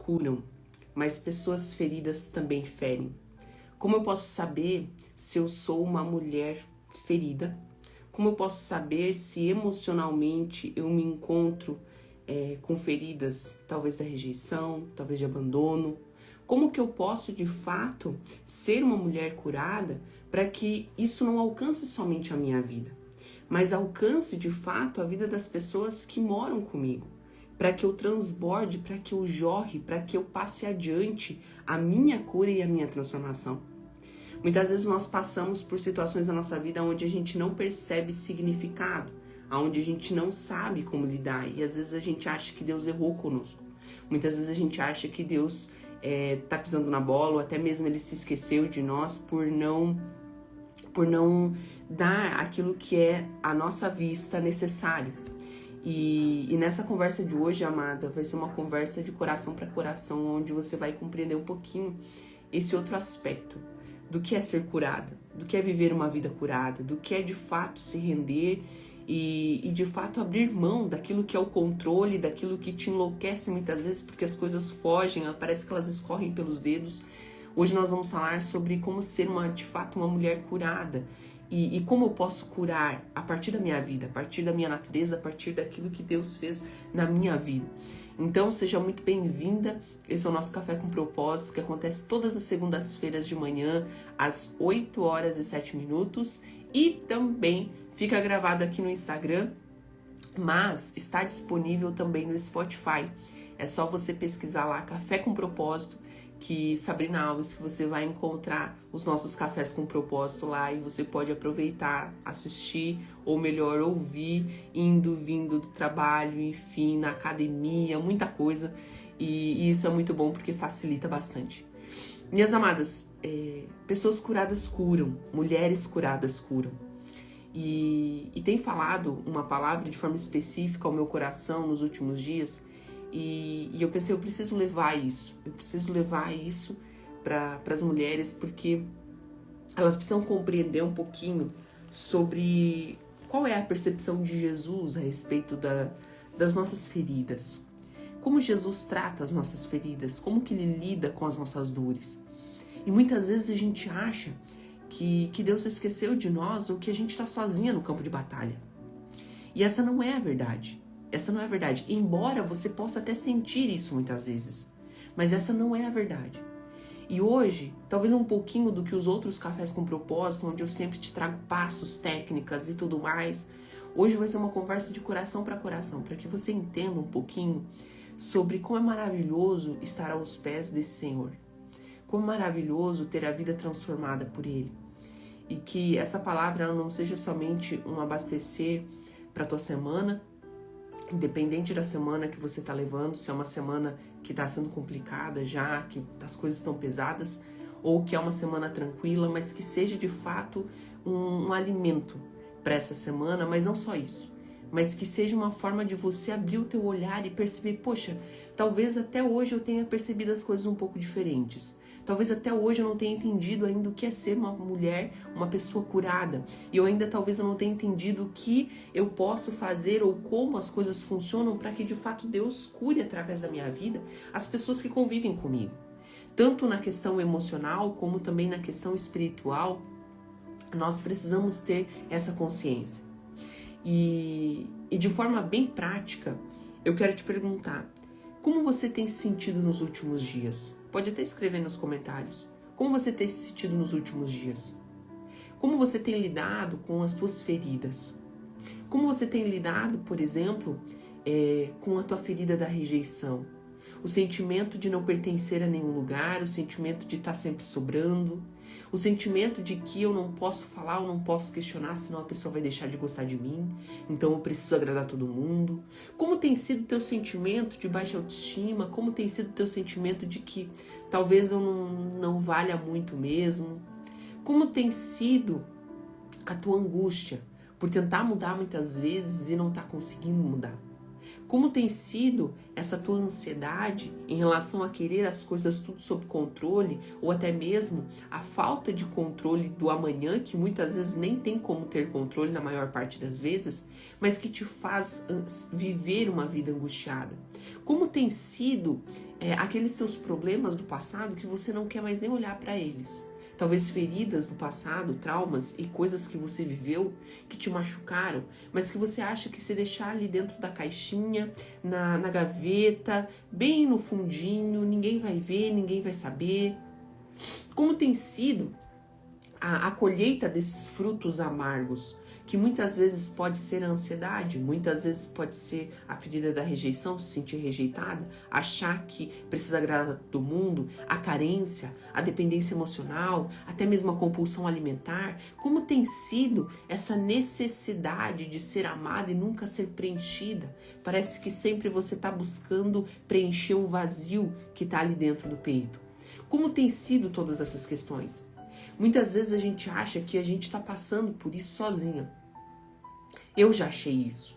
curam, mas pessoas feridas também ferem. Como eu posso saber se eu sou uma mulher ferida? Como eu posso saber se emocionalmente eu me encontro com feridas, talvez da rejeição, talvez de abandono? Como que eu posso, de fato, ser uma mulher curada para que isso não alcance somente a minha vida, mas alcance, de fato, a vida das pessoas que moram comigo? Para que eu transborde, para que eu jorre, para que eu passe adiante a minha cura e a minha transformação. Muitas vezes nós passamos por situações da nossa vida onde a gente não percebe significado, onde a gente não sabe como lidar, e às vezes a gente acha que Deus errou conosco. Muitas vezes a gente acha que Deus tá pisando na bola, ou até mesmo Ele se esqueceu de nós por não dar aquilo que é a nossa vista necessário. E nessa conversa de hoje, amada, vai ser uma conversa de coração para coração, onde você vai compreender um pouquinho esse outro aspecto do que é ser curada, do que é viver uma vida curada, do que é de fato se render e de fato abrir mão daquilo que é o controle, daquilo que te enlouquece muitas vezes porque as coisas fogem, parece que elas escorrem pelos dedos. Hoje nós vamos falar sobre como ser de fato uma mulher curada e como eu posso curar a partir da minha vida, a partir da minha natureza, a partir daquilo que Deus fez na minha vida. Então, seja muito bem-vinda. Esse é o nosso Café com Propósito, que acontece todas as segundas-feiras de manhã, às 8h07. E também fica gravado aqui no Instagram, mas está disponível também no Spotify. É só você pesquisar lá, Café com Propósito, que Sabrina Alves, que você vai encontrar os nossos Cafés com Propósito lá e você pode aproveitar, assistir, ou melhor, ouvir, indo, vindo do trabalho, enfim, na academia, muita coisa. E isso é muito bom porque facilita bastante. Minhas amadas, pessoas curadas curam, mulheres curadas curam. E tem falado uma palavra de forma específica ao meu coração nos últimos dias. E eu pensei, eu preciso levar isso para as mulheres, porque elas precisam compreender um pouquinho sobre qual é a percepção de Jesus a respeito das nossas feridas. Como Jesus trata as nossas feridas, como que Ele lida com as nossas dores. E muitas vezes a gente acha que Deus se esqueceu de nós ou que a gente está sozinha no campo de batalha. E essa não é a verdade. Essa não é a verdade, embora você possa até sentir isso muitas vezes, mas essa não é a verdade. E hoje, talvez um pouquinho do que os outros Cafés com Propósito, onde eu sempre te trago passos, técnicas e tudo mais, hoje vai ser uma conversa de coração para que você entenda um pouquinho sobre como é maravilhoso estar aos pés desse Senhor, como é maravilhoso ter a vida transformada por Ele, e que essa palavra ela não seja somente um abastecer para a tua semana, independente da semana que você está levando, se é uma semana que está sendo complicada já, que as coisas estão pesadas, ou que é uma semana tranquila, mas que seja de fato um alimento para essa semana, mas não só isso, mas que seja uma forma de você abrir o teu olhar e perceber, poxa, talvez até hoje eu tenha percebido as coisas um pouco diferentes. Talvez até hoje eu não tenha entendido ainda o que é ser uma mulher, uma pessoa curada. E eu ainda talvez eu não tenha entendido o que eu posso fazer ou como as coisas funcionam para que de fato Deus cure através da minha vida as pessoas que convivem comigo. Tanto na questão emocional como também na questão espiritual, nós precisamos ter essa consciência. E de forma bem prática, eu quero te perguntar, como você tem se sentido nos últimos dias? Pode até escrever nos comentários. Como você tem se sentido nos últimos dias? Como você tem lidado com as suas feridas? Como você tem lidado, por exemplo, com a tua ferida da rejeição? O sentimento de não pertencer a nenhum lugar, o sentimento de estar sempre sobrando, o sentimento de que eu não posso falar, eu não posso questionar, senão a pessoa vai deixar de gostar de mim, então eu preciso agradar todo mundo. Como tem sido o teu sentimento de baixa autoestima? Como tem sido o teu sentimento de que talvez eu não valha muito mesmo? Como tem sido a tua angústia por tentar mudar muitas vezes e não estar conseguindo mudar? Como tem sido essa tua ansiedade em relação a querer as coisas tudo sob controle, ou até mesmo a falta de controle do amanhã, que muitas vezes nem tem como ter controle na maior parte das vezes, mas que te faz viver uma vida angustiada? Como tem sido aqueles seus problemas do passado que você não quer mais nem olhar para eles. Talvez feridas do passado, traumas e coisas que você viveu que te machucaram, mas que você acha que se deixar ali dentro da caixinha, na gaveta, bem no fundinho, ninguém vai ver, ninguém vai saber. Como tem sido a colheita desses frutos amargos, que muitas vezes pode ser a ansiedade, muitas vezes pode ser a ferida da rejeição, se sentir rejeitada, achar que precisa agradar do mundo, a carência, a dependência emocional, até mesmo a compulsão alimentar. Como tem sido essa necessidade de ser amada e nunca ser preenchida? Parece que sempre você está buscando preencher um vazio que está ali dentro do peito. Como tem sido todas essas questões? Muitas vezes a gente acha que a gente está passando por isso sozinha. Eu já achei isso.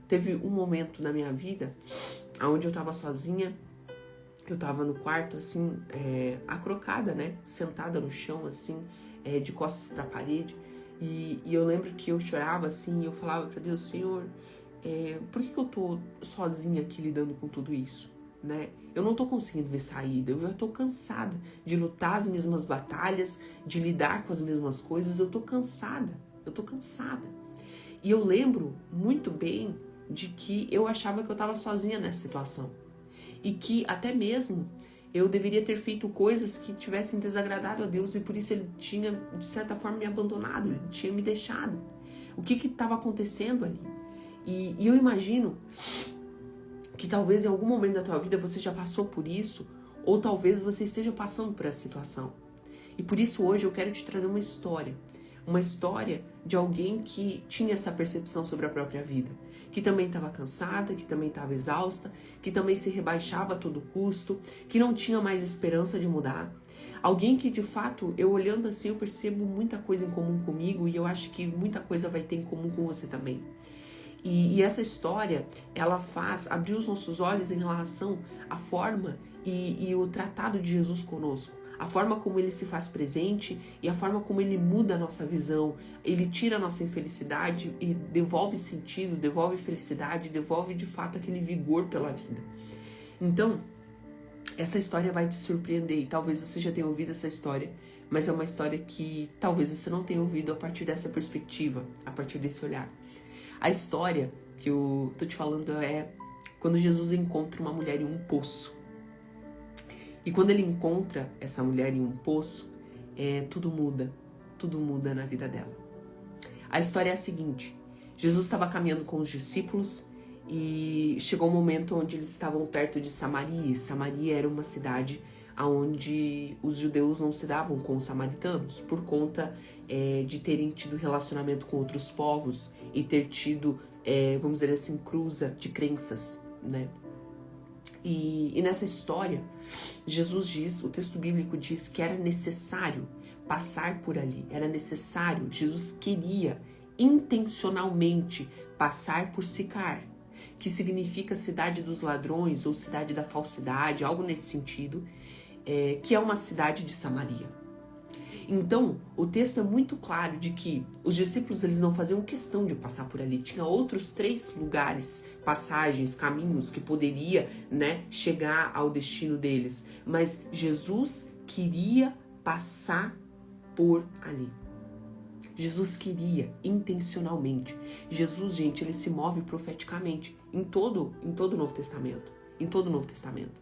Teve um momento na minha vida onde eu estava sozinha, eu estava no quarto, assim, acrocada, né? Sentada no chão, assim, de costas para a parede. E eu lembro que eu chorava, assim, e eu falava para Deus, Senhor, por que eu tô sozinha aqui lidando com tudo isso? Né? Eu não tô conseguindo ver saída, eu já tô cansada de lutar as mesmas batalhas, de lidar com as mesmas coisas, eu tô cansada. E eu lembro muito bem de que eu achava que eu estava sozinha nessa situação. E que até mesmo eu deveria ter feito coisas que tivessem desagradado a Deus e por isso ele tinha, de certa forma, me abandonado, ele tinha me deixado. O que estava acontecendo ali? E eu imagino que talvez em algum momento da tua vida você já passou por isso, ou talvez você esteja passando por essa situação. E por isso hoje eu quero te trazer uma história de alguém que tinha essa percepção sobre a própria vida, que também estava cansada, que também estava exausta, que também se rebaixava a todo custo, que não tinha mais esperança de mudar. Alguém que de fato, eu olhando assim, eu percebo muita coisa em comum comigo e eu acho que muita coisa vai ter em comum com você também. E essa história, ela faz abrir os nossos olhos em relação à forma e o tratado de Jesus conosco. A forma como ele se faz presente e a forma como ele muda a nossa visão. Ele tira a nossa infelicidade e devolve sentido, devolve felicidade, devolve de fato aquele vigor pela vida. Então, essa história vai te surpreender e talvez você já tenha ouvido essa história, mas é uma história que talvez você não tenha ouvido a partir dessa perspectiva, a partir desse olhar. A história que eu tô te falando é quando Jesus encontra uma mulher em um poço. E quando ele encontra essa mulher em um poço, tudo muda na vida dela. A história é a seguinte: Jesus estava caminhando com os discípulos e chegou um momento onde eles estavam perto de Samaria. E Samaria era uma cidade onde os judeus não se davam com os samaritanos por conta de terem tido relacionamento com outros povos e ter tido, vamos dizer assim, cruza de crenças, né? E nessa história, Jesus diz, o texto bíblico diz que era necessário passar por ali, era necessário, Jesus queria intencionalmente passar por Sicar, que significa cidade dos ladrões ou cidade da falsidade, algo nesse sentido, que é uma cidade de Samaria. Então, o texto é muito claro de que os discípulos eles não faziam questão de passar por ali. Tinha outros 3 lugares, passagens, caminhos que poderia, chegar ao destino deles. Mas Jesus queria passar por ali. Jesus queria, intencionalmente. Jesus, gente, ele se move profeticamente em todo o Novo Testamento. Em todo o Novo Testamento.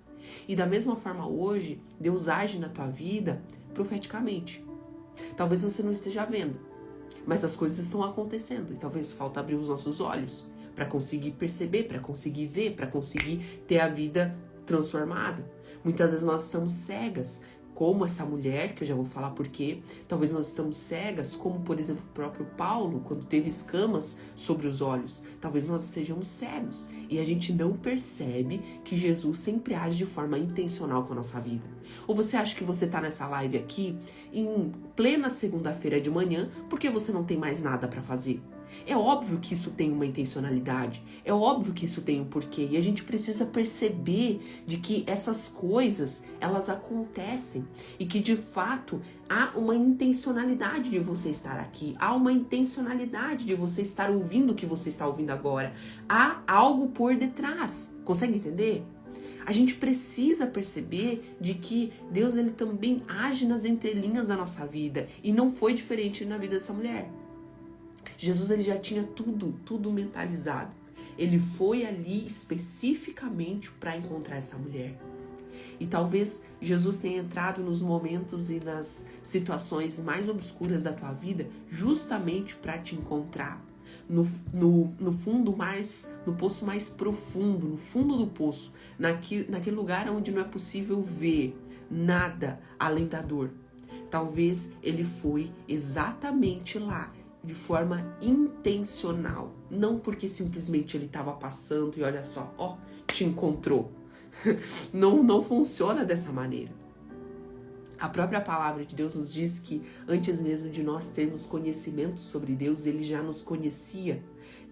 E da mesma forma hoje, Deus age na tua vida profeticamente. Talvez você não esteja vendo, mas as coisas estão acontecendo e talvez falta abrir os nossos olhos para conseguir perceber, para conseguir ver, para conseguir ter a vida transformada. Muitas vezes nós estamos cegas, como essa mulher, que eu já vou falar por quê. Talvez nós estamos cegas, como por exemplo o próprio Paulo, quando teve escamas sobre os olhos. Talvez nós estejamos cegos e a gente não percebe que Jesus sempre age de forma intencional com a nossa vida. Ou você acha que você está nessa live aqui em plena segunda-feira de manhã porque você não tem mais nada para fazer? É óbvio que isso tem uma intencionalidade, é óbvio que isso tem um porquê e a gente precisa perceber de que essas coisas, elas acontecem e que de fato há uma intencionalidade de você estar aqui, há uma intencionalidade de você estar ouvindo o que você está ouvindo agora, há algo por detrás, consegue entender? A gente precisa perceber de que Deus ele também age nas entrelinhas da nossa vida. E não foi diferente na vida dessa mulher. Jesus ele já tinha tudo mentalizado. Ele foi ali especificamente para encontrar essa mulher. E talvez Jesus tenha entrado nos momentos e nas situações mais obscuras da tua vida justamente para te encontrar. No fundo mais, no poço mais profundo, no fundo do poço, naquele lugar onde não é possível ver nada além da dor. Talvez ele foi exatamente lá, de forma intencional, não porque simplesmente ele estava passando e olha só, ó, te encontrou. Não funciona dessa maneira. A própria palavra de Deus nos diz que antes mesmo de nós termos conhecimento sobre Deus, ele já nos conhecia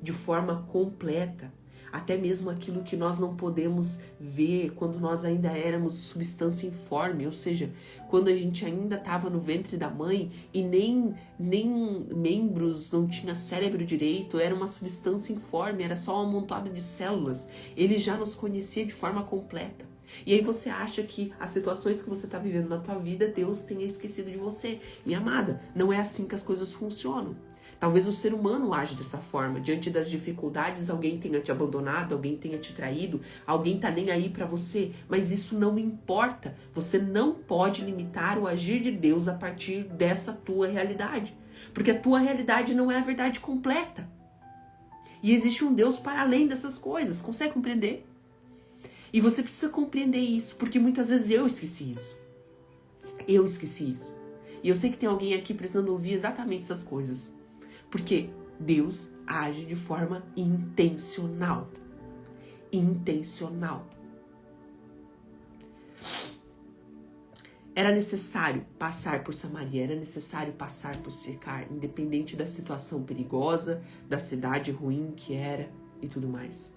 de forma completa. Até mesmo aquilo que nós não podemos ver quando nós ainda éramos substância informe, ou seja, quando a gente ainda estava no ventre da mãe e nem membros, não tinha cérebro direito, era uma substância informe, era só um amontoado de células. Ele já nos conhecia de forma completa. E aí você acha que as situações que você está vivendo na tua vida, Deus tenha esquecido de você. Minha amada, não é assim que as coisas funcionam. Talvez o ser humano age dessa forma. Diante das dificuldades, alguém tenha te abandonado, alguém tenha te traído, alguém tá nem aí pra você. Mas isso não importa. Você não pode limitar o agir de Deus a partir dessa tua realidade. Porque a tua realidade não é a verdade completa. E existe um Deus para além dessas coisas. Consegue compreender? E você precisa compreender isso, porque muitas vezes eu esqueci isso. Eu esqueci isso. E eu sei que tem alguém aqui precisando ouvir exatamente essas coisas. Porque Deus age de forma intencional. Intencional. Era necessário passar por Samaria, era necessário passar por Sicar, independente da situação perigosa, da cidade ruim que era e tudo mais.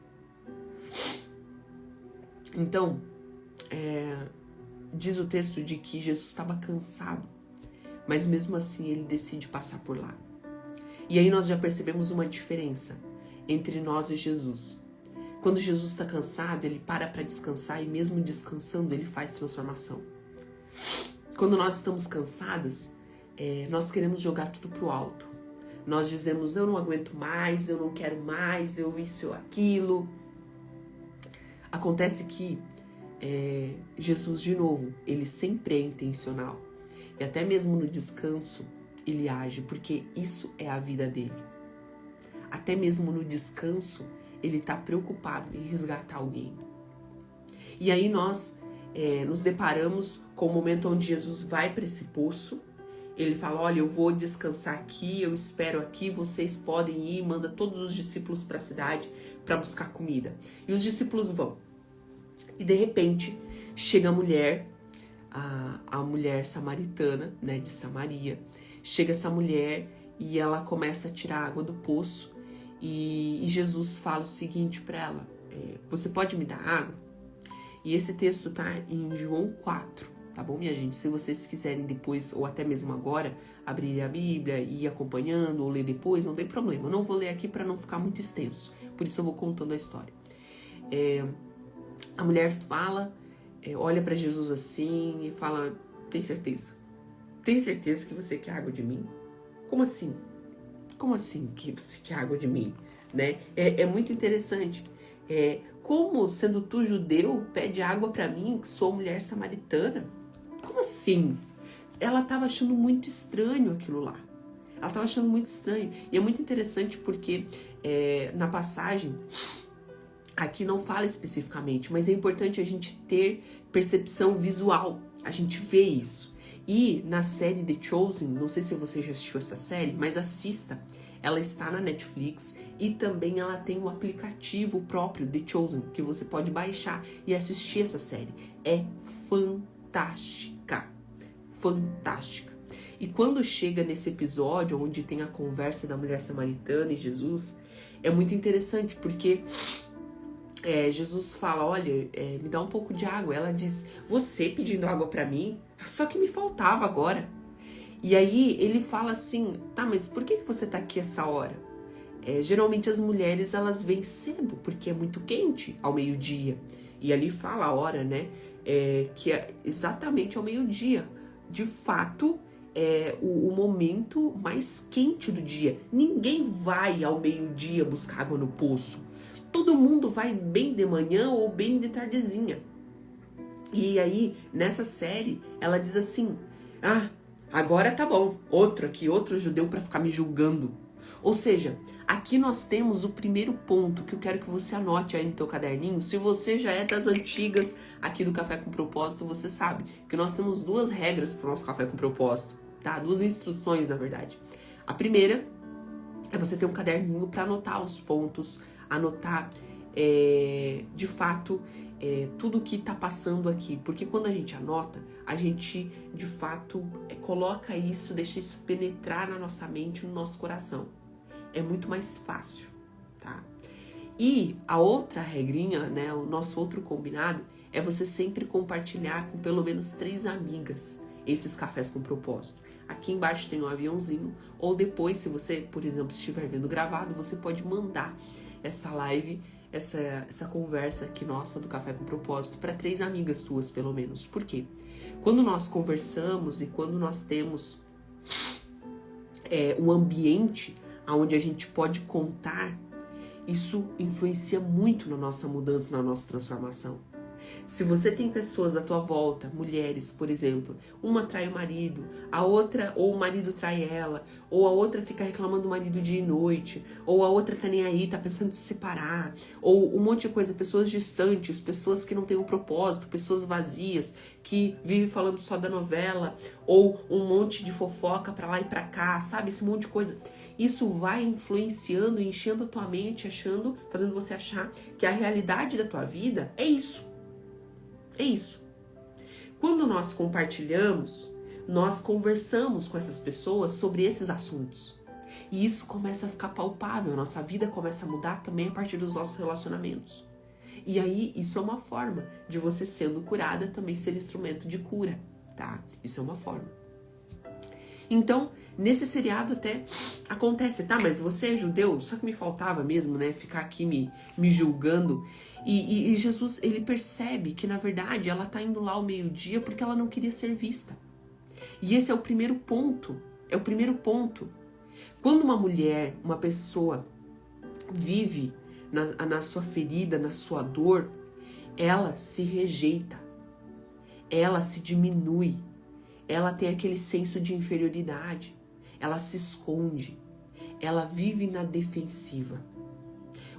Então, diz o texto de que Jesus estava cansado, mas mesmo assim ele decide passar por lá. E aí nós já percebemos uma diferença entre nós e Jesus. Quando Jesus está cansado, ele para descansar e mesmo descansando, ele faz transformação. Quando nós estamos cansadas, nós queremos jogar tudo pro alto. Nós dizemos, eu não aguento mais, eu não quero mais, eu isso ou aquilo. Acontece que Jesus, de novo, ele sempre é intencional. E até mesmo no descanso, ele age, porque isso é a vida dele. Até mesmo no descanso, ele está preocupado em resgatar alguém. E aí nós nos deparamos com o momento onde Jesus vai para esse poço. Ele fala, olha, eu vou descansar aqui, eu espero aqui, vocês podem ir, manda todos os discípulos para a cidade para buscar comida. E os discípulos vão. E de repente, chega a mulher, a mulher samaritana, né, de Samaria. Chega essa mulher e ela começa a tirar água do poço e Jesus fala o seguinte para ela, você pode me dar água? E esse texto tá em João 4, tá bom, minha gente? Se vocês quiserem depois, ou até mesmo agora, abrir a Bíblia e ir acompanhando, ou ler depois, não tem problema. Eu não vou ler aqui para não ficar muito extenso, por isso eu vou contando a história. A mulher fala, olha para Jesus assim e fala, tem certeza? Tem certeza que você quer água de mim? Como assim? Como assim que você quer água de mim? Né? É muito interessante. Como, sendo tu judeu, pede água para mim, que sou mulher samaritana? Como assim? Ela estava achando muito estranho aquilo lá. Ela estava achando muito estranho. E é muito interessante porque na passagem, aqui não fala especificamente, mas é importante a gente ter percepção visual. A gente vê isso. E na série The Chosen, não sei se você já assistiu essa série, mas assista. Ela está na Netflix e também ela tem um aplicativo próprio, The Chosen, que você pode baixar e assistir essa série. É fantástica. Fantástica. E quando chega nesse episódio, onde tem a conversa da mulher samaritana e Jesus, é muito interessante, porque Jesus fala, olha, me dá um pouco de água. Ela diz, você pedindo água pra mim? Só que me faltava agora. E aí ele fala assim, tá, mas por que você tá aqui essa hora? Geralmente as mulheres, elas vêm cedo, porque é muito quente ao meio-dia. E ali fala a hora, né? Que é exatamente ao meio-dia. De fato, é o momento mais quente do dia. Ninguém vai ao meio-dia buscar água no poço. Todo mundo vai bem de manhã ou bem de tardezinha. E aí, nessa série, ela diz assim: ah, agora tá bom, outro judeu para ficar me julgando. Ou seja, aqui nós temos o primeiro ponto que eu quero que você anote aí no teu caderninho. Se você já é das antigas aqui do Café com Propósito, você sabe que nós temos duas regras para o nosso Café com Propósito, tá? Duas instruções, na verdade. A primeira é você ter um caderninho para anotar os pontos, anotar de fato tudo que está passando aqui. Porque quando a gente anota, a gente de fato coloca isso, deixa isso penetrar na nossa mente, no nosso coração. É muito mais fácil, tá? E a outra regrinha, né, o nosso outro combinado, é você sempre compartilhar com pelo menos 3 amigas esses cafés com propósito. Aqui embaixo tem um aviãozinho, ou depois, se você, por exemplo, estiver vendo gravado, você pode mandar essa live, essa conversa aqui nossa do Café com Propósito para 3 amigas tuas, pelo menos. Por quê? Quando nós conversamos e quando nós temos um ambiente onde a gente pode contar, isso influencia muito na nossa mudança, na nossa transformação. Se você tem pessoas à tua volta, mulheres, por exemplo, uma trai o marido, a outra, ou o marido trai ela, ou a outra fica reclamando do marido dia e noite, ou a outra tá nem aí, tá pensando em se separar, ou um monte de coisa, pessoas distantes, pessoas que não têm um propósito, pessoas vazias, que vivem falando só da novela, ou um monte de fofoca pra lá e pra cá, sabe? Esse monte de coisa. Isso vai influenciando e enchendo a tua mente, fazendo você achar que a realidade da tua vida é isso. É isso. Quando nós compartilhamos, nós conversamos com essas pessoas sobre esses assuntos. E isso começa a ficar palpável, a nossa vida começa a mudar também a partir dos nossos relacionamentos. E aí, isso é uma forma de você, sendo curada, também ser instrumento de cura, tá? Isso é uma forma. Então, nesse seriado até acontece, tá? Mas você é judeu? Só que me faltava mesmo, né? Ficar aqui me julgando. E Jesus, ele percebe que, na verdade, ela tá indo lá ao meio-dia porque ela não queria ser vista. E esse é o primeiro ponto. É o primeiro ponto. Quando uma mulher, uma pessoa, vive na sua ferida, na sua dor, ela se rejeita. Ela se diminui. Ela tem aquele senso de inferioridade. Ela se esconde. Ela vive na defensiva.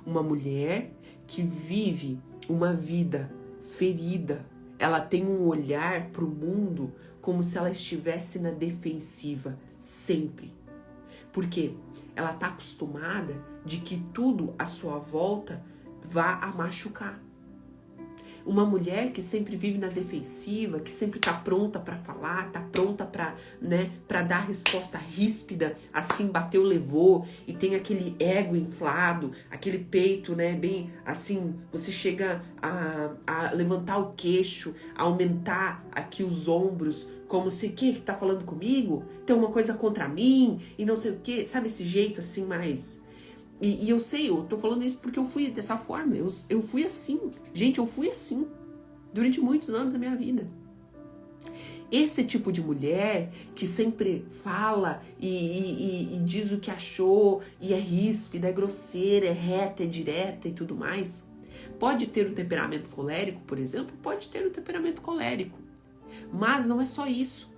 Uma mulher que vive uma vida ferida, ela tem um olhar para o mundo como se ela estivesse na defensiva, sempre. Por quê? Ela está acostumada de que tudo à sua volta vá a machucar. Uma mulher que sempre vive na defensiva, que sempre tá pronta para falar, tá pronta para dar resposta ríspida, assim, bateu, levou, e tem aquele ego inflado, aquele peito, né, bem assim, você chega a levantar o queixo, a aumentar aqui os ombros, como se, que tá falando comigo? Tem uma coisa contra mim, e não sei o que, sabe esse jeito assim mais... E eu sei, eu tô falando isso porque eu fui dessa forma, eu fui assim. Gente, eu fui assim durante muitos anos da minha vida. Esse tipo de mulher que sempre fala e diz o que achou, e é ríspida, é grosseira, é reta, é direta e tudo mais, pode ter um temperamento colérico, por exemplo, pode ter um temperamento colérico. Mas não é só isso.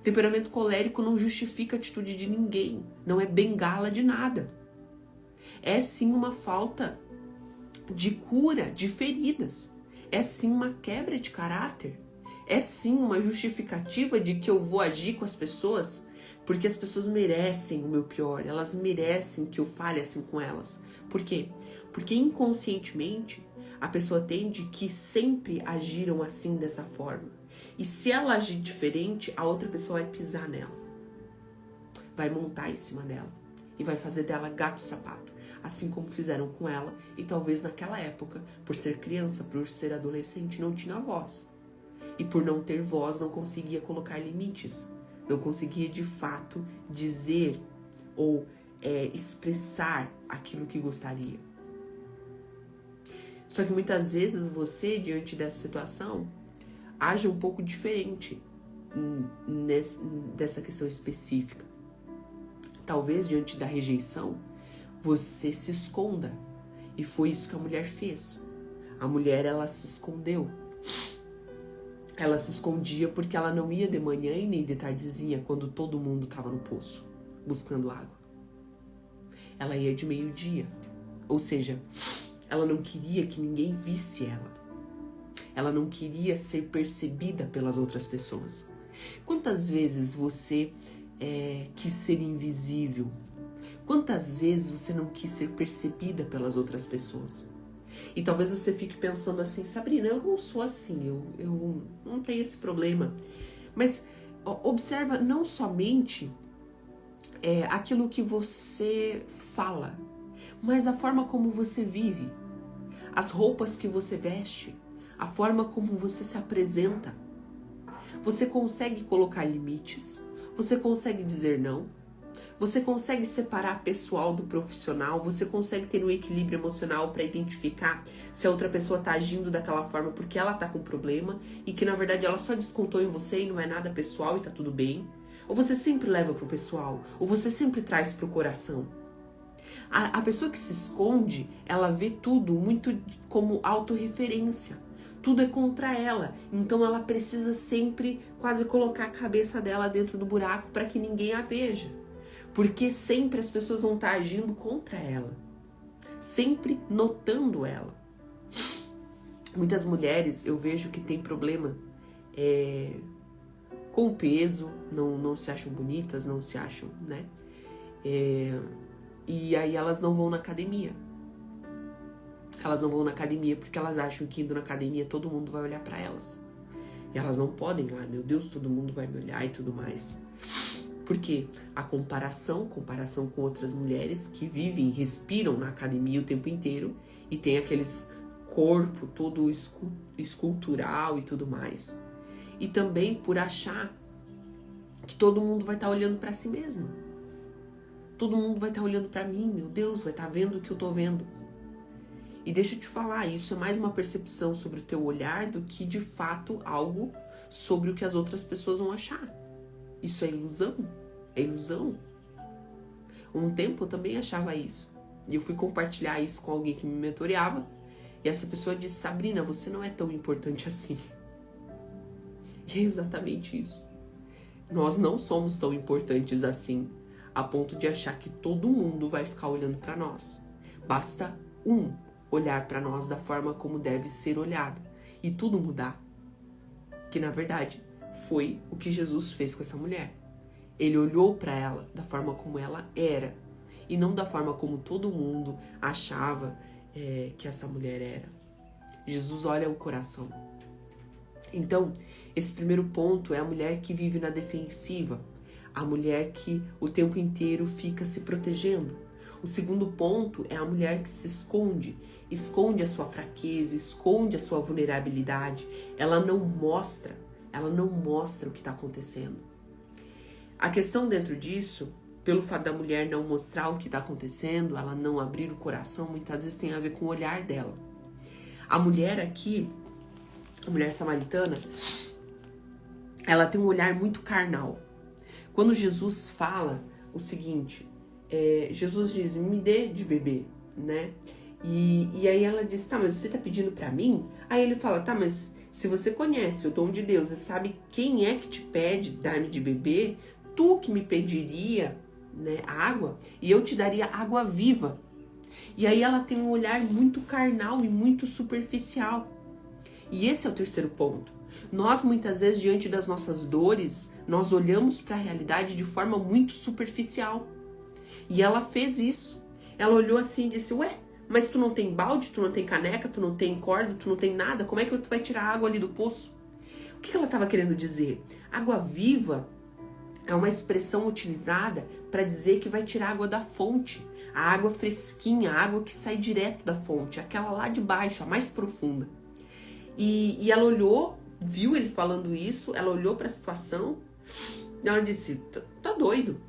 Temperamento colérico não justifica a atitude de ninguém, não é bengala de nada. É sim uma falta de cura de feridas. É sim uma quebra de caráter. É sim uma justificativa de que eu vou agir com as pessoas porque as pessoas merecem o meu pior. Elas merecem que eu fale assim com elas. Por quê? Porque inconscientemente a pessoa tende que sempre agiram assim, dessa forma. E se ela agir diferente, a outra pessoa vai pisar nela. Vai montar em cima dela. E vai fazer dela gato-sapato. Assim como fizeram com ela, e talvez naquela época, por ser criança, por ser adolescente, não tinha voz. E por não ter voz, não conseguia colocar limites. Não conseguia, de fato, dizer ou expressar aquilo que gostaria. Só que muitas vezes você, diante dessa situação, age um pouco diferente dessa questão específica. Talvez diante da rejeição, você se esconda. E foi isso que a mulher fez. A mulher, ela se escondeu. Ela se escondia porque ela não ia de manhã e nem de tardezinha, quando todo mundo estava no poço, buscando água. Ela ia de meio-dia. Ou seja, ela não queria que ninguém visse ela. Ela não queria ser percebida pelas outras pessoas. Quantas vezes você quis ser invisível? Quantas vezes você não quis ser percebida pelas outras pessoas? E talvez você fique pensando assim, Sabrina, eu não sou assim, eu não tenho esse problema. Mas observa não somente aquilo que você fala, mas a forma como você vive, as roupas que você veste, a forma como você se apresenta. Você consegue colocar limites, você consegue dizer não, você consegue separar pessoal do profissional, você consegue ter um equilíbrio emocional para identificar se a outra pessoa está agindo daquela forma porque ela está com problema e que na verdade ela só descontou em você e não é nada pessoal e tá tudo bem. Ou você sempre leva pro pessoal, ou você sempre traz pro coração. A pessoa que se esconde, ela vê tudo muito como autorreferência. Tudo é contra ela, então ela precisa sempre quase colocar a cabeça dela dentro do buraco para que ninguém a veja. Porque sempre as pessoas vão estar agindo contra ela, sempre notando ela. Muitas mulheres eu vejo que tem problema com o peso, não se acham bonitas, não se acham, né? E aí elas não vão na academia. Elas não vão na academia porque elas acham que indo na academia todo mundo vai olhar pra elas. E elas não podem lá, meu Deus, todo mundo vai me olhar e tudo mais. Porque a comparação com outras mulheres que vivem, respiram na academia o tempo inteiro e tem aqueles corpo todo escultural e tudo mais. E também por achar que todo mundo vai estar olhando para si mesmo. Todo mundo vai estar olhando para mim, meu Deus, vai estar vendo o que eu tô vendo. E deixa eu te falar, isso é mais uma percepção sobre o teu olhar do que de fato algo sobre o que as outras pessoas vão achar. Isso é ilusão. É ilusão. Um tempo eu também achava isso. E eu fui compartilhar isso com alguém que me mentoreava. E essa pessoa disse, Sabrina, você não é tão importante assim. E é exatamente isso. Nós não somos tão importantes assim, a ponto de achar que todo mundo vai ficar olhando para nós. Basta olhar para nós da forma como deve ser olhado. E tudo mudar. Que na verdade foi o que Jesus fez com essa mulher. Ele olhou para ela da forma como ela era e não da forma como todo mundo achava que essa mulher era. Jesus olha o coração. Então, esse primeiro ponto é a mulher que vive na defensiva, a mulher que o tempo inteiro fica se protegendo. O segundo ponto é a mulher que se esconde a sua fraqueza, esconde a sua vulnerabilidade. Ela não mostra o que está acontecendo. A questão dentro disso, pelo fato da mulher não mostrar o que está acontecendo, ela não abrir o coração, muitas vezes tem a ver com o olhar dela. A mulher aqui, a mulher samaritana, ela tem um olhar muito carnal. Quando Jesus fala o seguinte, Jesus diz, me dê de beber, né? E aí ela diz, tá, mas você tá pedindo pra mim? Aí ele fala, tá, mas se você conhece o dom de Deus e sabe quem é que te pede dar-me de beber, tu que me pediria, né, água, e eu te daria água viva. E aí ela tem um olhar muito carnal e muito superficial. E esse é o terceiro ponto. Nós, muitas vezes, diante das nossas dores, nós olhamos para a realidade de forma muito superficial. E ela fez isso. Ela olhou assim e disse, ué, mas tu não tem balde, tu não tem caneca, tu não tem corda, tu não tem nada, como é que tu vai tirar água ali do poço? O que ela estava querendo dizer? Água viva é uma expressão utilizada para dizer que vai tirar água da fonte. A água fresquinha, a água que sai direto da fonte, aquela lá de baixo, a mais profunda. E ela olhou, viu ele falando isso, ela olhou para a situação e ela disse, tá doido.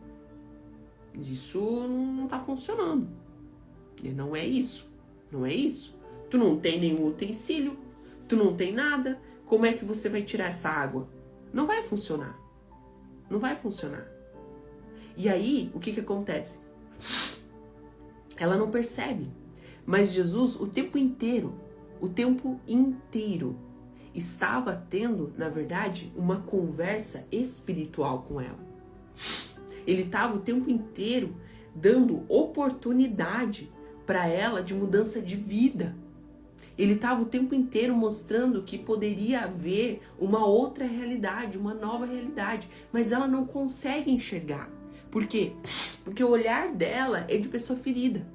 Isso não tá funcionando. E não é isso. Tu não tem nenhum utensílio, tu não tem nada. Como é que você vai tirar essa água? Não vai funcionar. Não vai funcionar. E aí, o que acontece? Ela não percebe. Mas Jesus, o tempo inteiro, estava tendo, na verdade, uma conversa espiritual com ela. Ele estava o tempo inteiro dando oportunidade para ela de mudança de vida. Ele estava o tempo inteiro mostrando que poderia haver uma outra realidade, uma nova realidade, mas ela não consegue enxergar. Por quê? Porque o olhar dela é de pessoa ferida.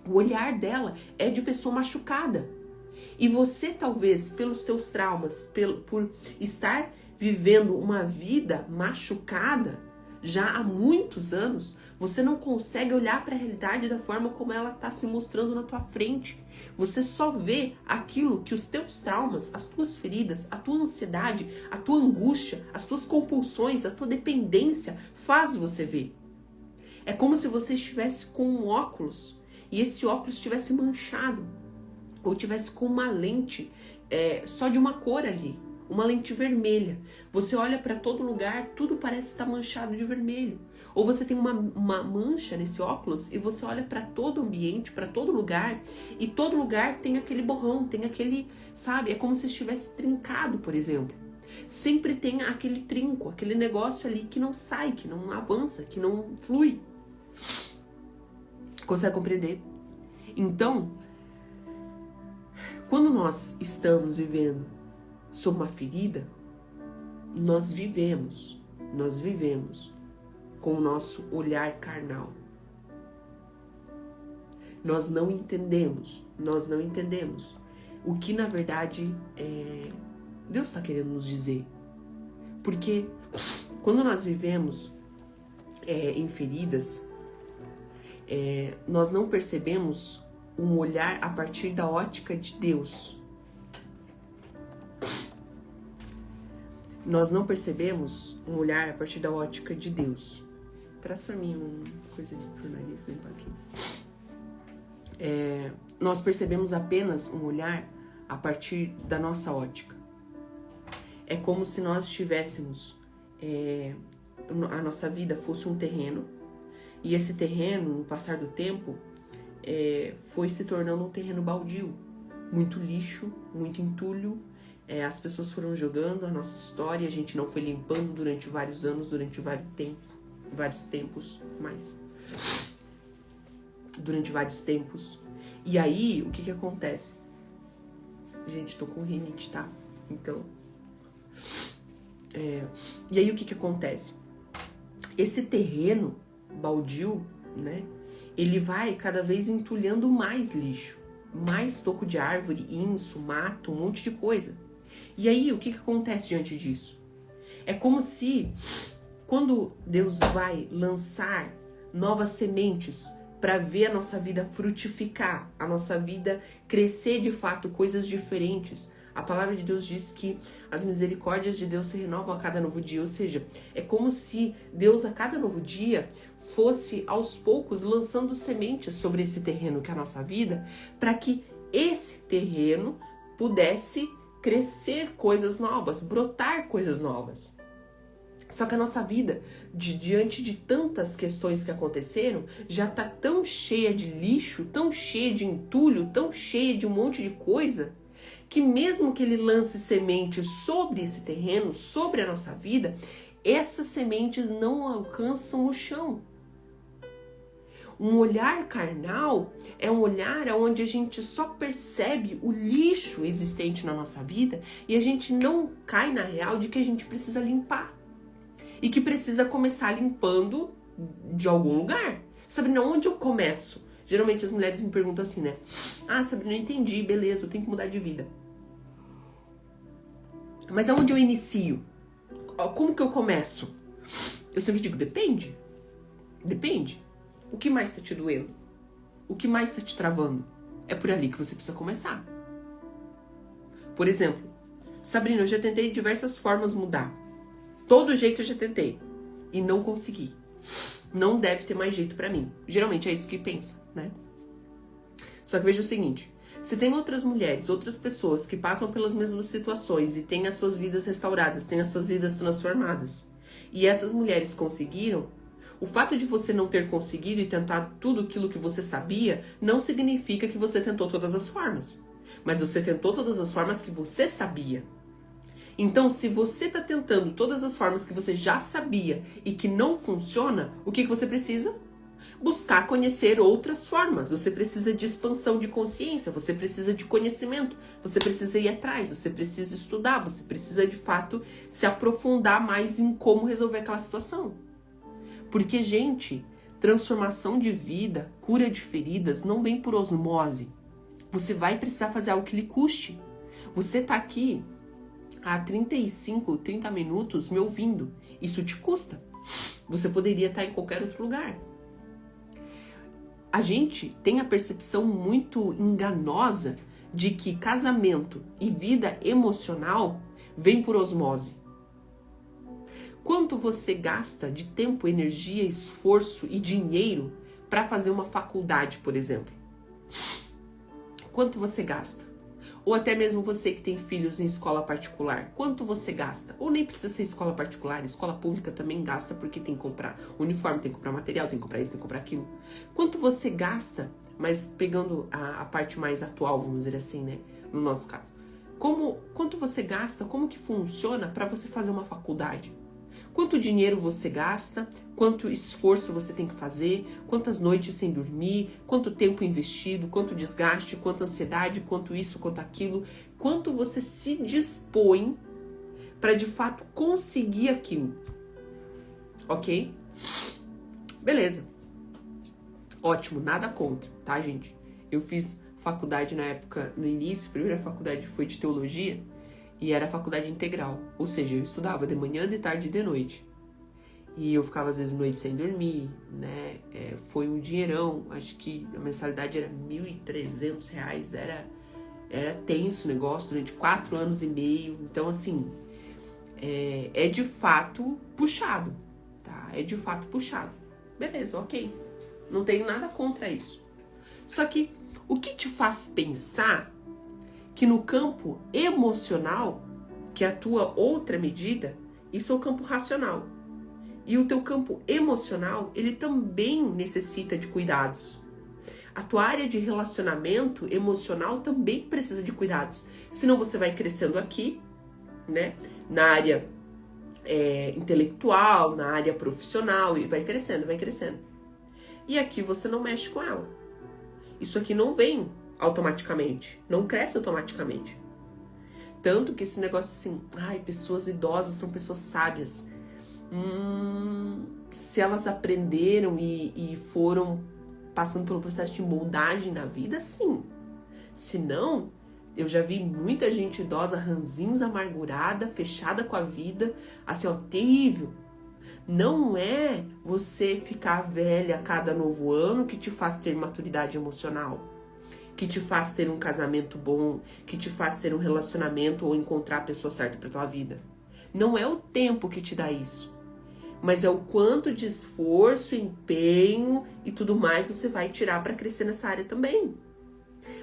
O olhar dela é de pessoa machucada. E você, talvez, pelos teus traumas, por estar vivendo uma vida machucada já há muitos anos, você não consegue olhar para a realidade da forma como ela está se mostrando na tua frente. Você só vê aquilo que os teus traumas, as tuas feridas, a tua ansiedade, a tua angústia, as tuas compulsões, a tua dependência faz você ver. É como se você estivesse com um óculos e esse óculos estivesse manchado ou tivesse com uma lente só de uma cor ali, uma lente vermelha. Você olha para todo lugar, tudo parece estar manchado de vermelho. Ou você tem uma mancha nesse óculos e você olha para todo o ambiente, para todo lugar, e todo lugar tem aquele borrão, tem aquele, sabe? É como se estivesse trincado, por exemplo. Sempre tem aquele trinco, aquele negócio ali que não sai, que não avança, que não flui. Consegue compreender? Então, quando nós estamos vivendo sob uma ferida, nós vivemos com o nosso olhar carnal. Nós não entendemos o que na verdade Deus está querendo nos dizer. Porque quando nós vivemos em feridas, nós não percebemos um olhar a partir da ótica de Deus. Nós não percebemos um olhar a partir da ótica de Deus. Traz pra mim uma coisa pro nariz, limpar aqui. Nós percebemos apenas um olhar a partir da nossa ótica. É como se nós estivéssemos... a nossa vida fosse um terreno. E esse terreno, no passar do tempo, foi se tornando um terreno baldio. Muito lixo, muito entulho. As pessoas foram jogando a nossa história, a gente não foi limpando durante vários anos, durante vários tempos. E aí, o que acontece? Gente, tô com rinite, tá? Então... E aí, o que acontece? Esse terreno baldio, né? Ele vai cada vez entulhando mais lixo. Mais toco de árvore, inso, mato, um monte de coisa. E aí, o que acontece diante disso? É como se, quando Deus vai lançar novas sementes para ver a nossa vida frutificar, a nossa vida crescer de fato, coisas diferentes. A palavra de Deus diz que as misericórdias de Deus se renovam a cada novo dia. Ou seja, é como se Deus a cada novo dia fosse aos poucos lançando sementes sobre esse terreno que é a nossa vida, para que esse terreno pudesse crescer coisas novas, brotar coisas novas. Só que a nossa vida, diante de tantas questões que aconteceram, já está tão cheia de lixo, tão cheia de entulho, tão cheia de um monte de coisa, que mesmo que ele lance sementes sobre esse terreno, sobre a nossa vida, essas sementes não alcançam o chão. Um olhar carnal é um olhar onde a gente só percebe o lixo existente na nossa vida e a gente não cai na real de que a gente precisa limpar. E que precisa começar limpando de algum lugar. Sabrina, onde eu começo? Geralmente as mulheres me perguntam assim, né? Ah, Sabrina, eu entendi, beleza, eu tenho que mudar de vida. Mas aonde eu inicio? Como que eu começo? Eu sempre digo, depende. Depende. O que mais está te doendo? O que mais está te travando? É por ali que você precisa começar. Por exemplo, Sabrina, eu já tentei de diversas formas mudar. Todo jeito eu já tentei. E não consegui. Não deve ter mais jeito pra mim. Geralmente é isso que pensa, né? Só que veja o seguinte. Se tem outras mulheres, outras pessoas que passam pelas mesmas situações e têm as suas vidas restauradas, têm as suas vidas transformadas, e essas mulheres conseguiram, o fato de você não ter conseguido e tentar tudo aquilo que você sabia, não significa que você tentou todas as formas. Mas você tentou todas as formas que você sabia. Então, se você está tentando todas as formas que você já sabia e que não funciona, o que você precisa? Buscar conhecer outras formas. Você precisa de expansão de consciência, você precisa de conhecimento, você precisa ir atrás, você precisa estudar, você precisa de fato se aprofundar mais em como resolver aquela situação. Porque, gente, transformação de vida, cura de feridas não vem por osmose. Você vai precisar fazer algo que lhe custe. Você tá aqui há 35, 30 minutos me ouvindo. Isso te custa. Você poderia estar em qualquer outro lugar. A gente tem a percepção muito enganosa de que casamento e vida emocional vem por osmose. Quanto você gasta de tempo, energia, esforço e dinheiro para fazer uma faculdade, por exemplo? Quanto você gasta? Ou até mesmo você que tem filhos em escola particular, quanto você gasta? Ou nem precisa ser escola particular, escola pública também gasta porque tem que comprar uniforme, tem que comprar material, tem que comprar isso, tem que comprar aquilo. Quanto você gasta, mas pegando a parte mais atual, vamos dizer assim, né, no nosso caso. Quanto você gasta, como que funciona para você fazer uma faculdade? Quanto dinheiro você gasta, quanto esforço você tem que fazer, quantas noites sem dormir, quanto tempo investido, quanto desgaste, quanta ansiedade, quanto isso, quanto aquilo, quanto você se dispõe para de fato conseguir aquilo. Ok? Beleza. Ótimo, nada contra, tá, gente? Eu fiz faculdade na época, no início, a primeira faculdade foi de teologia, e era faculdade integral, ou seja, eu estudava de manhã, de tarde e de noite. E eu ficava às vezes noite sem dormir, né? Foi um dinheirão, acho que a mensalidade era R$1.300, era tenso o negócio durante 4 anos e meio. Então, assim, é de fato puxado, tá? É de fato puxado. Beleza, ok. Não tenho nada contra isso. Só que o que te faz pensar que no campo emocional, que é a tua outra medida, isso é o campo racional. E o teu campo emocional, ele também necessita de cuidados. A tua área de relacionamento emocional também precisa de cuidados. Senão você vai crescendo aqui, né? Na área intelectual, na área profissional, e vai crescendo, vai crescendo. E aqui você não mexe com ela. Isso aqui não vem automaticamente, não cresce automaticamente. Tanto que esse negócio assim, pessoas idosas são pessoas sábias. Se elas aprenderam e foram passando pelo processo de moldagem na vida, sim. Se não, eu já vi muita gente idosa, ranzinza, amargurada, fechada com a vida, assim, ó, terrível. Não é você ficar velha a cada novo ano que te faz ter maturidade emocional, que te faz ter um casamento bom, que te faz ter um relacionamento ou encontrar a pessoa certa para tua vida. Não é o tempo que te dá isso, mas é o quanto de esforço, empenho e tudo mais você vai tirar para crescer nessa área também.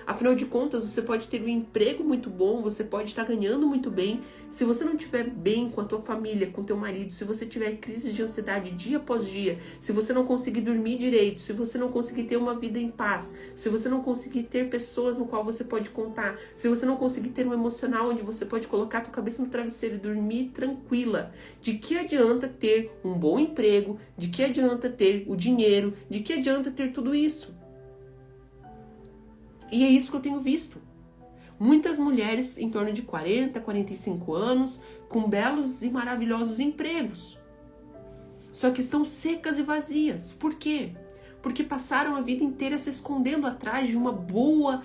Afinal de contas, você pode ter um emprego muito bom, você pode estar ganhando muito bem. Se você não estiver bem com a tua família, com o teu marido, se você tiver crise de ansiedade dia após dia, se você não conseguir dormir direito, se você não conseguir ter uma vida em paz, se você não conseguir ter pessoas no qual você pode contar, se você não conseguir ter um emocional onde você pode colocar a tua cabeça no travesseiro e dormir tranquila, de que adianta ter um bom emprego, de que adianta ter o dinheiro, de que adianta ter tudo isso? E é isso que eu tenho visto. Muitas mulheres em torno de 40, 45 anos, com belos e maravilhosos empregos. Só que estão secas e vazias. Por quê? Porque passaram a vida inteira se escondendo atrás de uma boa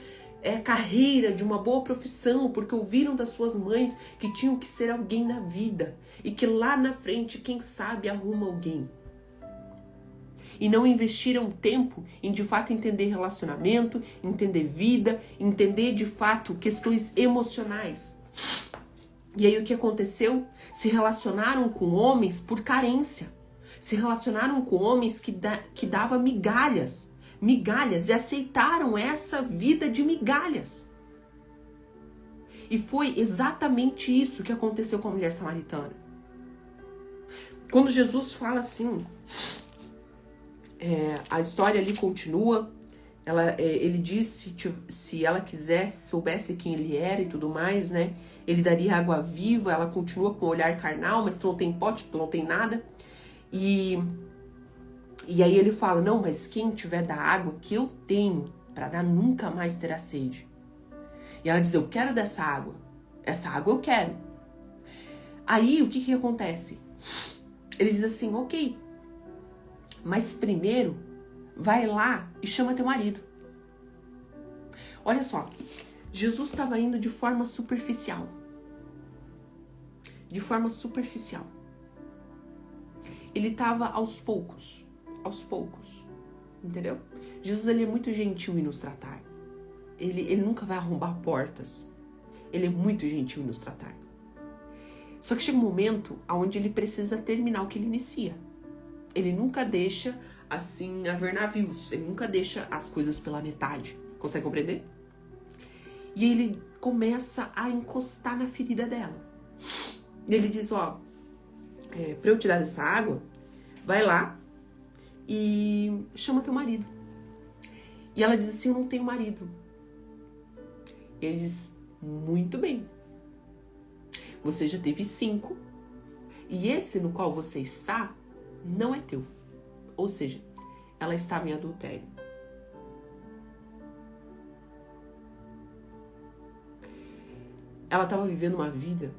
carreira, de uma boa profissão, porque ouviram das suas mães que tinham que ser alguém na vida. E que lá na frente, quem sabe, arruma alguém. E não investiram tempo em de fato entender relacionamento, entender vida, entender de fato questões emocionais. E aí o que aconteceu? Se relacionaram com homens por carência. Se relacionaram com homens que davam migalhas migalhas e aceitaram essa vida de migalhas. E foi exatamente isso que aconteceu com a mulher samaritana. Quando Jesus fala assim, a história ali continua, ele disse se ela quisesse, soubesse quem ele era e tudo mais, né? Ele daria água viva. Ela continua com o olhar carnal, mas tu não tem pote, tu não tem nada. E aí ele fala, não, mas quem tiver da água que eu tenho para dar nunca mais terá sede. E ela diz, eu quero dessa água. Essa água eu quero. Aí o que acontece? Ele diz assim, ok, mas primeiro vai lá e chama teu marido. Olha só, Jesus estava indo de forma superficial. De forma superficial. Ele estava aos poucos, entendeu? Jesus, ele é muito gentil em nos tratar. Ele nunca vai arrombar portas. Ele é muito gentil em nos tratar. Só que chega um momento onde ele precisa terminar o que ele inicia. Ele nunca deixa, assim, haver navios. Ele nunca deixa as coisas pela metade. Consegue compreender? E ele começa a encostar na ferida dela. E ele diz, ó, pra eu tirar dessa água, vai lá e chama teu marido. E ela diz assim, eu não tenho marido. E ele diz, muito bem. Você já teve 5. E esse no qual você está não é teu. Ou seja, ela estava em adultério. Ela estava vivendo uma vida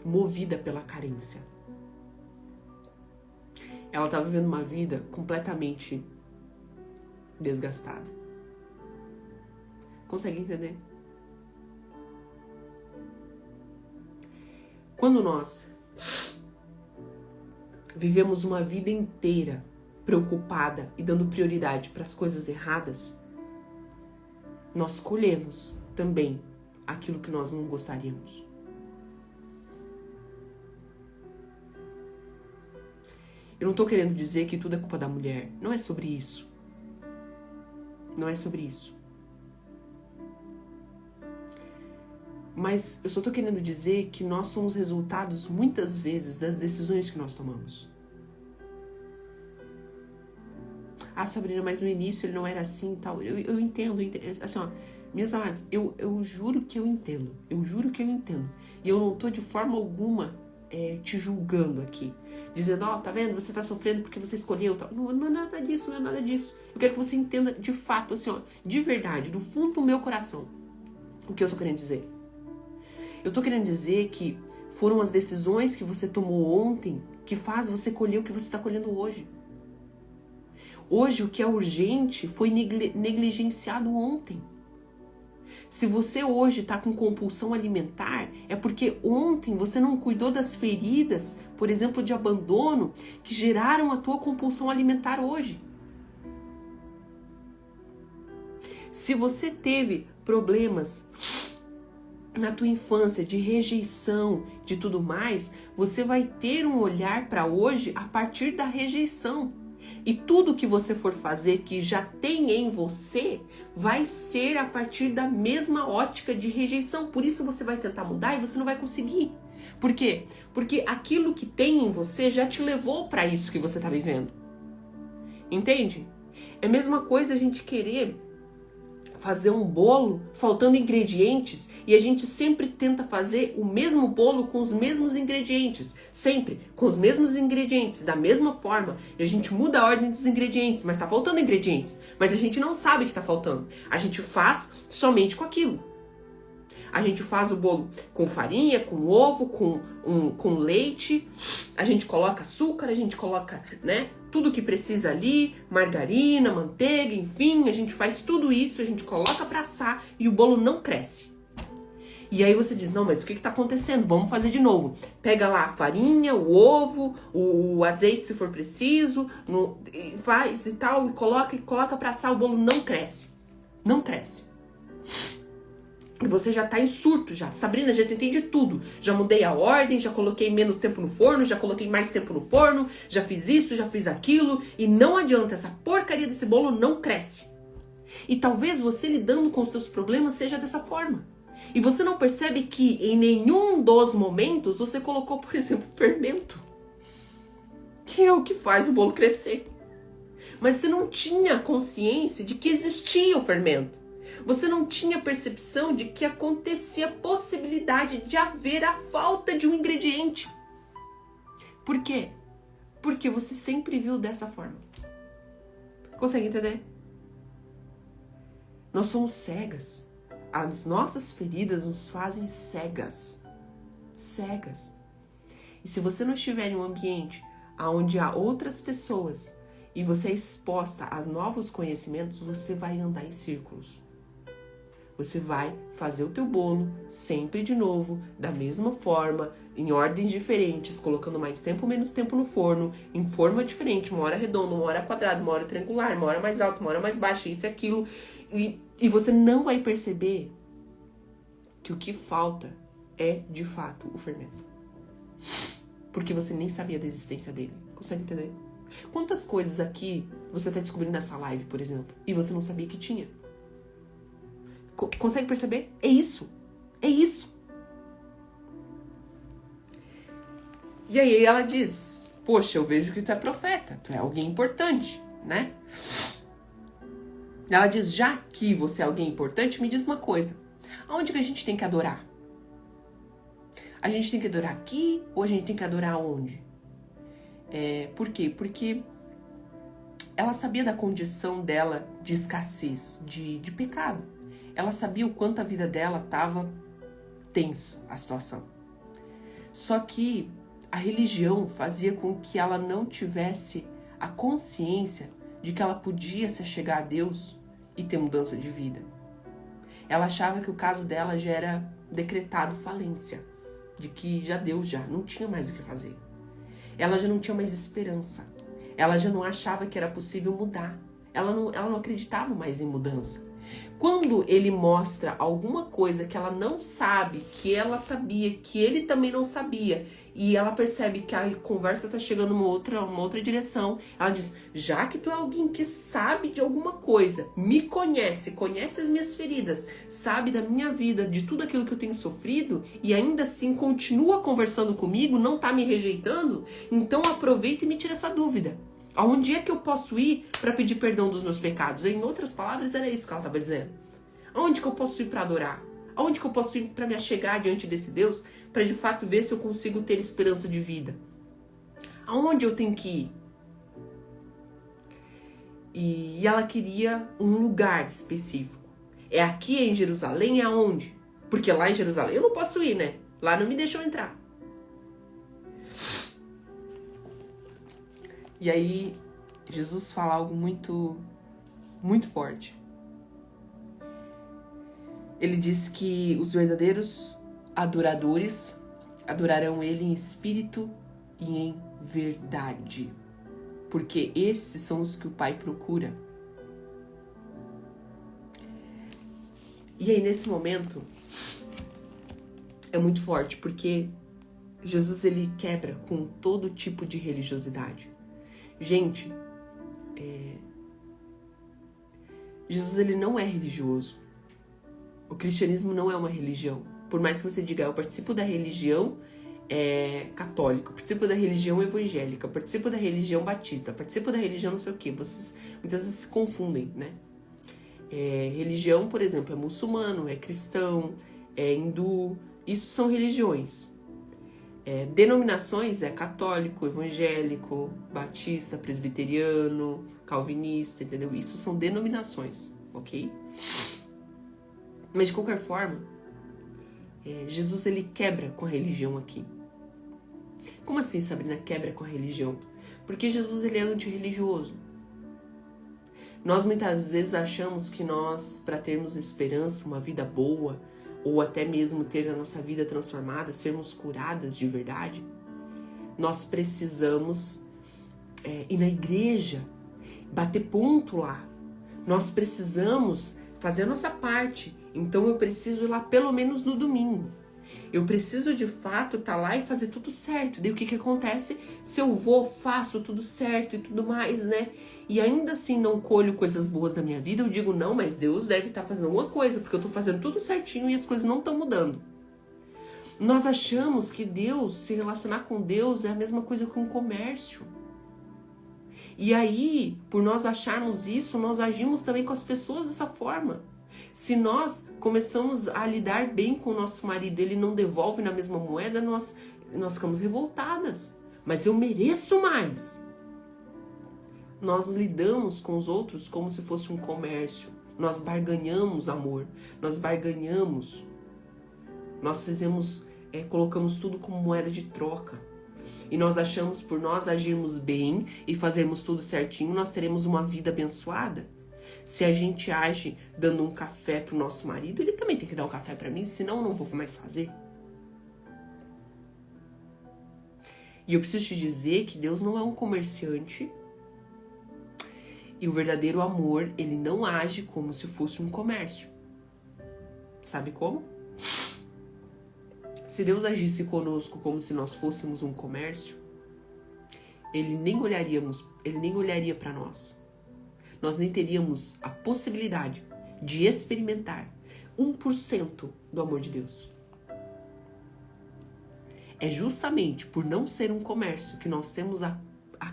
movida pela carência. Ela estava vivendo uma vida completamente desgastada. Consegue entender? Quando nós vivemos uma vida inteira preocupada e dando prioridade para as coisas erradas, nós colhemos também aquilo que nós não gostaríamos. Eu não estou querendo dizer que tudo é culpa da mulher. Não é sobre isso. Não é sobre isso. Mas eu só estou querendo dizer que nós somos resultados, muitas vezes, das decisões que nós tomamos. Ah, Sabrina, mas no início ele não era assim e tal. Eu entendo. Assim, ó, minhas amadas, eu juro que eu entendo. Eu juro que eu entendo. E eu não estou de forma alguma te julgando aqui. Dizendo, ó, tá vendo? Você tá sofrendo porque você escolheu. Tal. Não é nada disso, não é nada disso. Eu quero que você entenda de fato, assim, ó, de verdade, do fundo do meu coração, o que eu tô querendo dizer. Eu tô querendo dizer que foram as decisões que você tomou ontem que faz você colher o que você tá colhendo hoje. Hoje, o que é urgente foi negligenciado ontem. Se você hoje está com compulsão alimentar, é porque ontem você não cuidou das feridas, por exemplo, de abandono, que geraram a tua compulsão alimentar hoje. Se você teve problemas na tua infância de rejeição, de tudo mais, você vai ter um olhar para hoje a partir da rejeição. E tudo que você for fazer que já tem em você vai ser a partir da mesma ótica de rejeição. Por isso você vai tentar mudar e você não vai conseguir. Por quê? Porque aquilo que tem em você já te levou para isso que você está vivendo. Entende? É a mesma coisa a gente querer fazer um bolo faltando ingredientes e a gente sempre tenta fazer o mesmo bolo com os mesmos ingredientes, sempre com os mesmos ingredientes, da mesma forma, e a gente muda a ordem dos ingredientes, mas tá faltando ingredientes, mas a gente não sabe que tá faltando, a gente faz somente com aquilo. A gente faz o bolo com farinha, com ovo, com leite, a gente coloca açúcar, a gente coloca, né, tudo que precisa ali, margarina, manteiga, enfim, a gente faz tudo isso, a gente coloca pra assar e o bolo não cresce. E aí você diz, não, mas o que tá acontecendo? Vamos fazer de novo. Pega lá a farinha, o ovo, o azeite se for preciso, faz e tal, e coloca pra assar, o bolo não cresce. Não cresce. E você já tá em surto já. Sabrina, já tentei de tudo. Já mudei a ordem, já coloquei menos tempo no forno, já coloquei mais tempo no forno, já fiz isso, já fiz aquilo. E não adianta, essa porcaria desse bolo não cresce. E talvez você lidando com os seus problemas seja dessa forma. E você não percebe que em nenhum dos momentos você colocou, por exemplo, fermento. Que é o que faz o bolo crescer. Mas você não tinha consciência de que existia o fermento. Você não tinha percepção de que acontecia a possibilidade de haver a falta de um ingrediente. Por quê? Porque você sempre viu dessa forma. Consegue entender? Nós somos cegas. As nossas feridas nos fazem cegas. Cegas. E se você não estiver em um ambiente onde há outras pessoas e você é exposta a novos conhecimentos, você vai andar em círculos. Você vai fazer o teu bolo sempre de novo, da mesma forma, em ordens diferentes, colocando mais tempo ou menos tempo no forno, em forma diferente, uma hora redonda, uma hora quadrada, uma hora triangular, uma hora mais alta, uma hora mais baixa, isso e aquilo. E você não vai perceber que o que falta é, de fato, o fermento. Porque você nem sabia da existência dele. Consegue entender? Quantas coisas aqui você está descobrindo nessa live, por exemplo, e você não sabia que tinha? Consegue perceber? É isso. É isso. E aí ela diz, poxa, eu vejo que tu é profeta, tu é alguém importante, né? Ela diz, já que você é alguém importante, me diz uma coisa. Aonde que a gente tem que adorar? A gente tem que adorar aqui ou a gente tem que adorar onde? Por quê? Porque ela sabia da condição dela de escassez, de pecado. Ela sabia o quanto a vida dela estava tensa, a situação. Só que a religião fazia com que ela não tivesse a consciência de que ela podia se achegar a Deus e ter mudança de vida. Ela achava que o caso dela já era decretado falência, de que já deu, não tinha mais o que fazer. Ela já não tinha mais esperança. Ela já não achava que era possível mudar. Ela não acreditava mais em mudança. Quando ele mostra alguma coisa que ela não sabe, que ela sabia, que ele também não sabia, e ela percebe que a conversa tá chegando uma outra direção, ela diz, já que tu é alguém que sabe de alguma coisa, me conhece as minhas feridas, sabe da minha vida, de tudo aquilo que eu tenho sofrido, e ainda assim continua conversando comigo, não tá me rejeitando, então aproveita e me tira essa dúvida. Aonde é que eu posso ir para pedir perdão dos meus pecados? Em outras palavras, era isso que ela estava dizendo. Aonde que eu posso ir para adorar? Aonde que eu posso ir para me achegar diante desse Deus? Para de fato ver se eu consigo ter esperança de vida? Aonde eu tenho que ir? E ela queria um lugar específico. É aqui em Jerusalém? É aonde? Porque lá em Jerusalém eu não posso ir, né? Lá não me deixam entrar. E aí, Jesus fala algo muito, muito forte. Ele diz que os verdadeiros adoradores adorarão Ele em espírito e em verdade. Porque esses são os que o Pai procura. E aí, nesse momento, é muito forte, porque Jesus, ele quebra com todo tipo de religiosidade. Gente, Jesus, ele não é religioso. O cristianismo não é uma religião. Por mais que você diga, eu participo da religião católica, participo da religião evangélica, participo da religião batista, participo da religião não sei o quê. Vocês muitas vezes se confundem, né? Religião, por exemplo, é muçulmano, é cristão, é hindu. Isso são religiões. Denominações é católico, evangélico, batista, presbiteriano, calvinista, entendeu? Isso são denominações, ok? Mas de qualquer forma, Jesus, ele quebra com a religião aqui. Como assim, Sabrina, quebra com a religião? Porque Jesus, ele é antirreligioso. Nós muitas vezes achamos que nós, para termos esperança, uma vida boa, ou até mesmo ter a nossa vida transformada, sermos curadas de verdade, nós precisamos ir na igreja, bater ponto lá. Nós precisamos fazer a nossa parte Então eu preciso ir lá pelo menos no domingo. Eu preciso de fato estar lá e fazer tudo certo. Daí o que acontece? Se eu vou, faço tudo certo e tudo mais, né? E ainda assim não colho coisas boas na minha vida, eu digo, não, mas Deus deve estar fazendo alguma coisa, porque eu estou fazendo tudo certinho e as coisas não estão mudando. Nós achamos que Deus, se relacionar com Deus é a mesma coisa que um comércio. E aí, por nós acharmos isso, nós agimos também com as pessoas dessa forma. Se nós começamos a lidar bem com o nosso marido, ele não devolve na mesma moeda, nós ficamos revoltadas. Mas eu mereço mais. Nós lidamos com os outros como se fosse um comércio. Nós barganhamos amor, nós barganhamos. Nós colocamos tudo como moeda de troca. E nós achamos, por nós agirmos bem e fazermos tudo certinho, nós teremos uma vida abençoada. Se a gente age dando um café pro nosso marido, ele também tem que dar um café para mim, senão eu não vou mais fazer. E eu preciso te dizer que Deus não é um comerciante. E o verdadeiro amor, ele não age como se fosse um comércio. Sabe como? Se Deus agisse conosco como se nós fôssemos um comércio, ele nem olharia para nós. Nós nem teríamos a possibilidade de experimentar 1% do amor de Deus. É justamente por não ser um comércio que nós temos a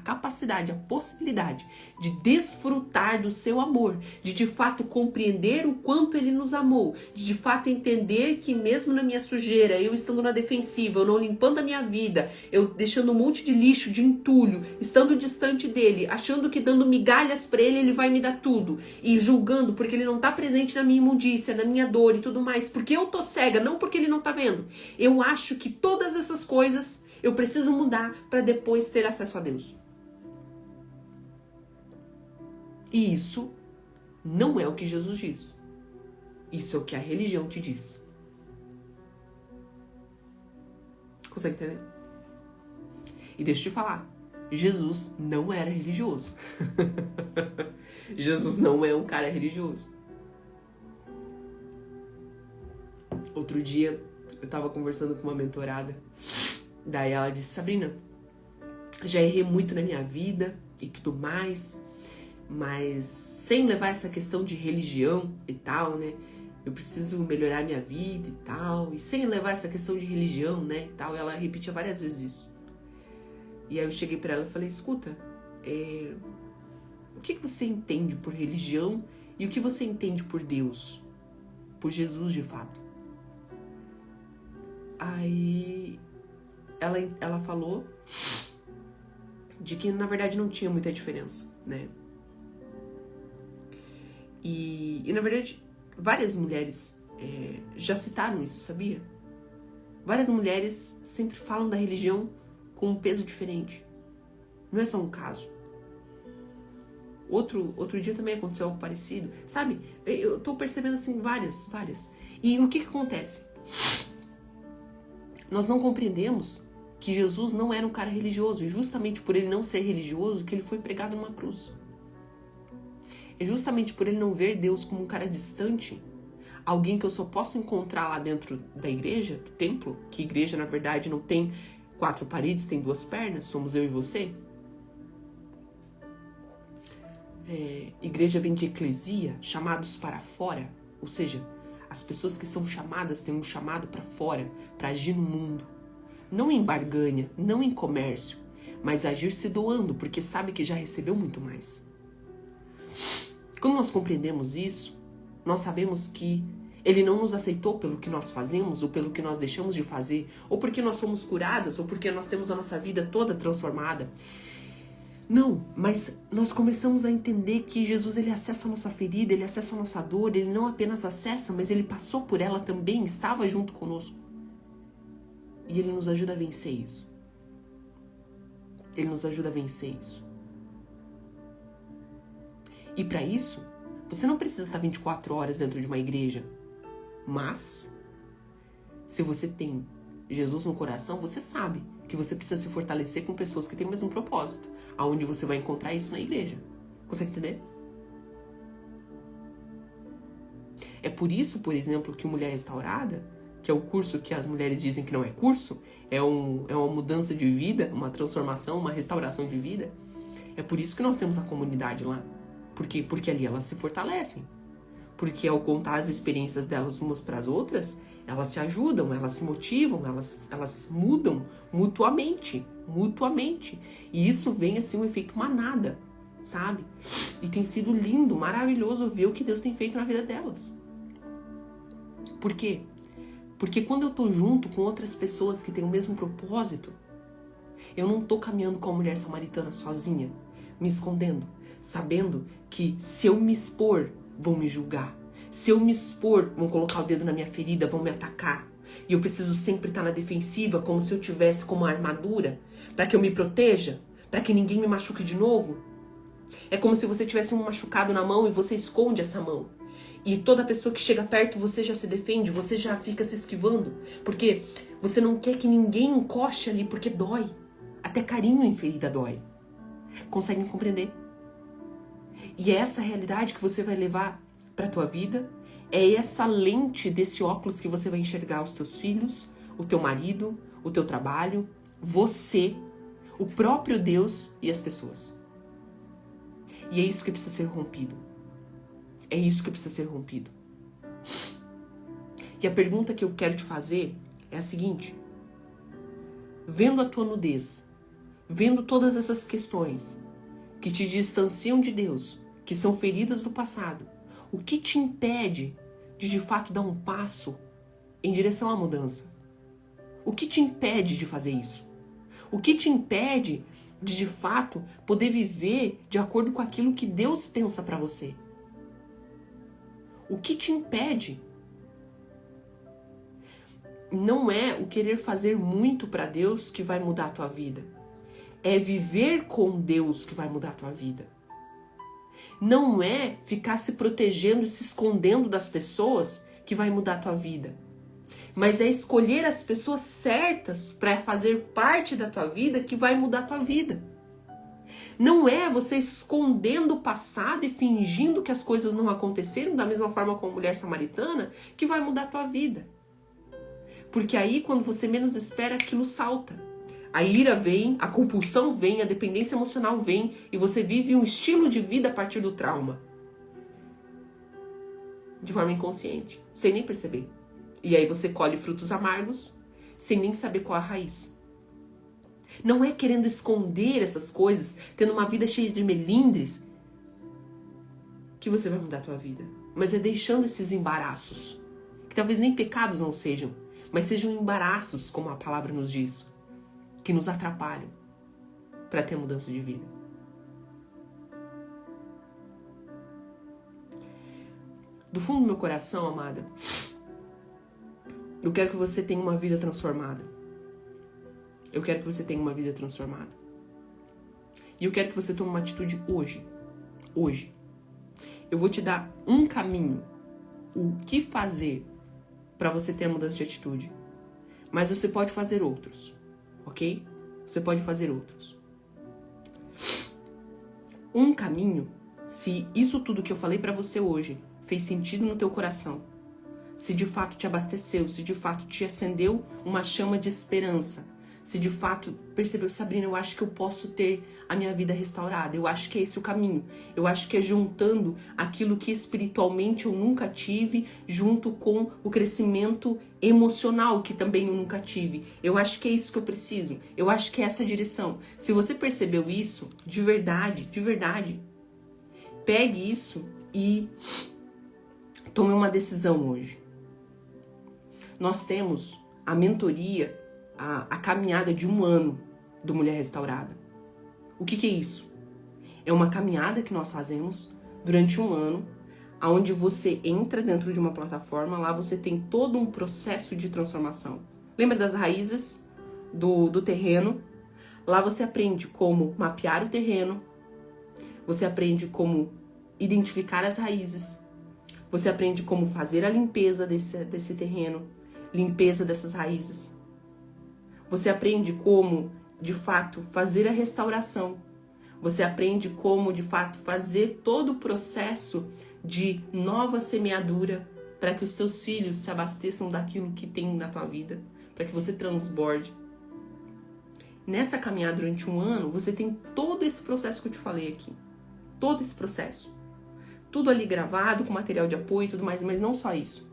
capacidade, a possibilidade de desfrutar do seu amor, de fato compreender o quanto ele nos amou, de fato entender que mesmo na minha sujeira, eu estando na defensiva, eu não limpando a minha vida, eu deixando um monte de lixo, de entulho, estando distante dele, achando que dando migalhas para ele, ele vai me dar tudo, e julgando porque ele não tá presente na minha imundícia, na minha dor e tudo mais, porque eu tô cega, não porque ele não tá vendo. Eu acho que todas essas coisas eu preciso mudar para depois ter acesso a Deus. E isso não é o que Jesus diz. Isso é o que a religião te diz. Consegue entender? E deixa eu te falar, Jesus não era religioso. Jesus não é um cara religioso. Outro dia, eu tava conversando com uma mentorada. Daí ela disse, Sabrina, já errei muito na minha vida e tudo mais, mas sem levar essa questão de religião e tal, né? Eu preciso melhorar minha vida e tal, e sem levar essa questão de religião, né, e tal. Ela repetia várias vezes isso. E aí eu cheguei pra ela e falei, escuta, o que você entende por religião e o que você entende por Deus? Por Jesus, de fato. Aí ela falou de que na verdade não tinha muita diferença, né? E na verdade várias mulheres já citaram isso, sabia? Várias mulheres sempre falam da religião com um peso diferente. Não é só um caso. Outro dia também aconteceu algo parecido. Sabe? Eu tô percebendo assim várias. E o que acontece? Nós não compreendemos que Jesus não era um cara religioso. E justamente por ele não ser religioso que ele foi pregado numa cruz. É justamente por ele não ver Deus como um cara distante, alguém que eu só posso encontrar lá dentro da igreja, do templo, que igreja na verdade não tem 4 paredes, tem 2 pernas, somos eu e você. Igreja vem de eclesia, chamados para fora, ou seja, as pessoas que são chamadas têm um chamado para fora, para agir no mundo. Não em barganha, não em comércio, mas agir se doando, porque sabe que já recebeu muito mais. Quando nós compreendemos isso, nós sabemos que ele não nos aceitou pelo que nós fazemos, ou pelo que nós deixamos de fazer, ou porque nós somos curadas, ou porque nós temos a nossa vida toda transformada. Não, mas nós começamos a entender que Jesus, ele acessa a nossa ferida, ele acessa a nossa dor, ele não apenas acessa, mas ele passou por ela também, estava junto conosco. E ele nos ajuda a vencer isso. Ele nos ajuda a vencer isso. E para isso, você não precisa estar 24 horas dentro de uma igreja. Mas, se você tem Jesus no coração, você sabe que você precisa se fortalecer com pessoas que têm o mesmo propósito. Aonde você vai encontrar isso na igreja. Consegue entender? É por isso, por exemplo, que o Mulher Restaurada, que é o curso que as mulheres dizem que não é curso, é uma mudança de vida, uma transformação, uma restauração de vida. É por isso que nós temos a comunidade lá. Por quê? Porque ali elas se fortalecem. Porque ao contar as experiências delas umas para as outras, elas se ajudam, elas se motivam, elas mudam mutuamente. E isso vem assim um efeito manada, sabe? E tem sido lindo, maravilhoso ver o que Deus tem feito na vida delas. Por quê? Porque quando eu tô junto com outras pessoas que têm o mesmo propósito, eu não tô caminhando com a mulher samaritana sozinha, me escondendo, sabendo que se eu me expor, vão me julgar. Se eu me expor, vão colocar o dedo na minha ferida, vão me atacar. E eu preciso sempre estar na defensiva, como se eu tivesse como uma armadura, para que eu me proteja, para que ninguém me machuque de novo. É como se você tivesse um machucado na mão e você esconde essa mão. E toda pessoa que chega perto, você já se defende, você já fica se esquivando. Porque você não quer que ninguém encoste ali, porque dói. Até carinho em ferida dói. Conseguem compreender? E é essa realidade que você vai levar para a tua vida. É essa lente desse óculos que você vai enxergar os teus filhos, o teu marido, o teu trabalho, você, o próprio Deus e as pessoas. E é isso que precisa ser rompido. É isso que precisa ser rompido. E a pergunta que eu quero te fazer é a seguinte. Vendo a tua nudez, vendo todas essas questões que te distanciam de Deus, que são feridas do passado, o que te impede de fato dar um passo em direção à mudança? O que te impede de fazer isso? O que te impede de fato poder viver de acordo com aquilo que Deus pensa para você? O que te impede? Não é o querer fazer muito para Deus que vai mudar a tua vida. É viver com Deus que vai mudar a tua vida. Não é ficar se protegendo e se escondendo das pessoas que vai mudar a tua vida. Mas é escolher as pessoas certas para fazer parte da tua vida que vai mudar a tua vida. Não é você escondendo o passado e fingindo que as coisas não aconteceram da mesma forma com a mulher samaritana que vai mudar a tua vida. Porque aí, quando você menos espera, aquilo salta. A ira vem, a compulsão vem, a dependência emocional vem e você vive um estilo de vida a partir do trauma. De forma inconsciente, sem nem perceber. E aí você colhe frutos amargos sem nem saber qual a raiz. Não é querendo esconder essas coisas, tendo uma vida cheia de melindres, que você vai mudar a tua vida. Mas é deixando esses embaraços, que talvez nem pecados não sejam, mas sejam embaraços, como a palavra nos diz, que nos atrapalham para ter mudança de vida. Do fundo do meu coração, amada, eu quero que você tenha uma vida transformada. Eu quero que você tenha uma vida transformada. E eu quero que você tome uma atitude hoje. Hoje. Eu vou te dar um caminho. O que fazer para você ter mudança de atitude. Mas você pode fazer outros. Ok? Você pode fazer outros. Um caminho, se isso tudo que eu falei para você hoje fez sentido no teu coração, se de fato te abasteceu, se de fato te acendeu uma chama de esperança, se de fato percebeu, Sabrina, eu acho que eu posso ter a minha vida restaurada, eu acho que é esse o caminho, eu acho que é juntando aquilo que espiritualmente eu nunca tive, junto com o crescimento emocional que também eu nunca tive, eu acho que é isso que eu preciso, eu acho que é essa a direção. Se você percebeu isso, de verdade, pegue isso e tome uma decisão hoje. Nós temos a mentoria, a caminhada de 1 ano do Mulher Restaurada. O que é isso? É uma caminhada que nós fazemos durante 1 ano, onde você entra dentro de uma plataforma, lá você tem todo um processo de transformação. Lembra das raízes do terreno? Lá você aprende como mapear o terreno, você aprende como identificar as raízes, você aprende como fazer a limpeza desse terreno, limpeza dessas raízes. Você aprende como, de fato, fazer a restauração. Você aprende como, de fato, fazer todo o processo de nova semeadura para que os seus filhos se abasteçam daquilo que tem na tua vida, para que você transborde. Nessa caminhada durante um ano, você tem todo esse processo que eu te falei aqui. Todo esse processo. Tudo ali gravado, com material de apoio e tudo mais, mas não só isso.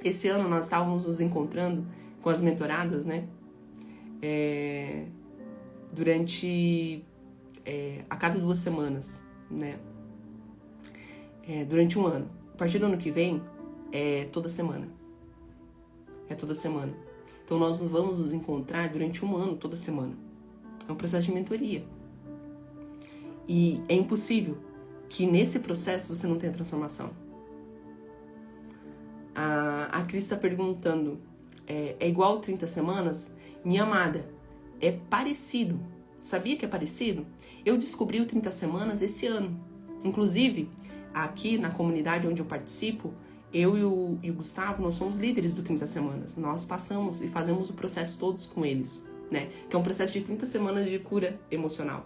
Esse ano nós estávamos nos encontrando com as mentoradas, né? A cada 2 semanas, né? Durante um ano. A partir do ano que vem, é toda semana. É toda semana. Então nós vamos nos encontrar durante um ano, toda semana. É um processo de mentoria. E é impossível que nesse processo você não tenha transformação. A Cris está perguntando, é igual 30 semanas? Minha amada, é parecido. Sabia que é parecido? Eu descobri o 30 semanas esse ano. Inclusive, aqui na comunidade onde eu participo, eu e o Gustavo, nós somos líderes do 30 semanas. Nós passamos e fazemos o processo todos com eles, né? Que é um processo de 30 semanas de cura emocional.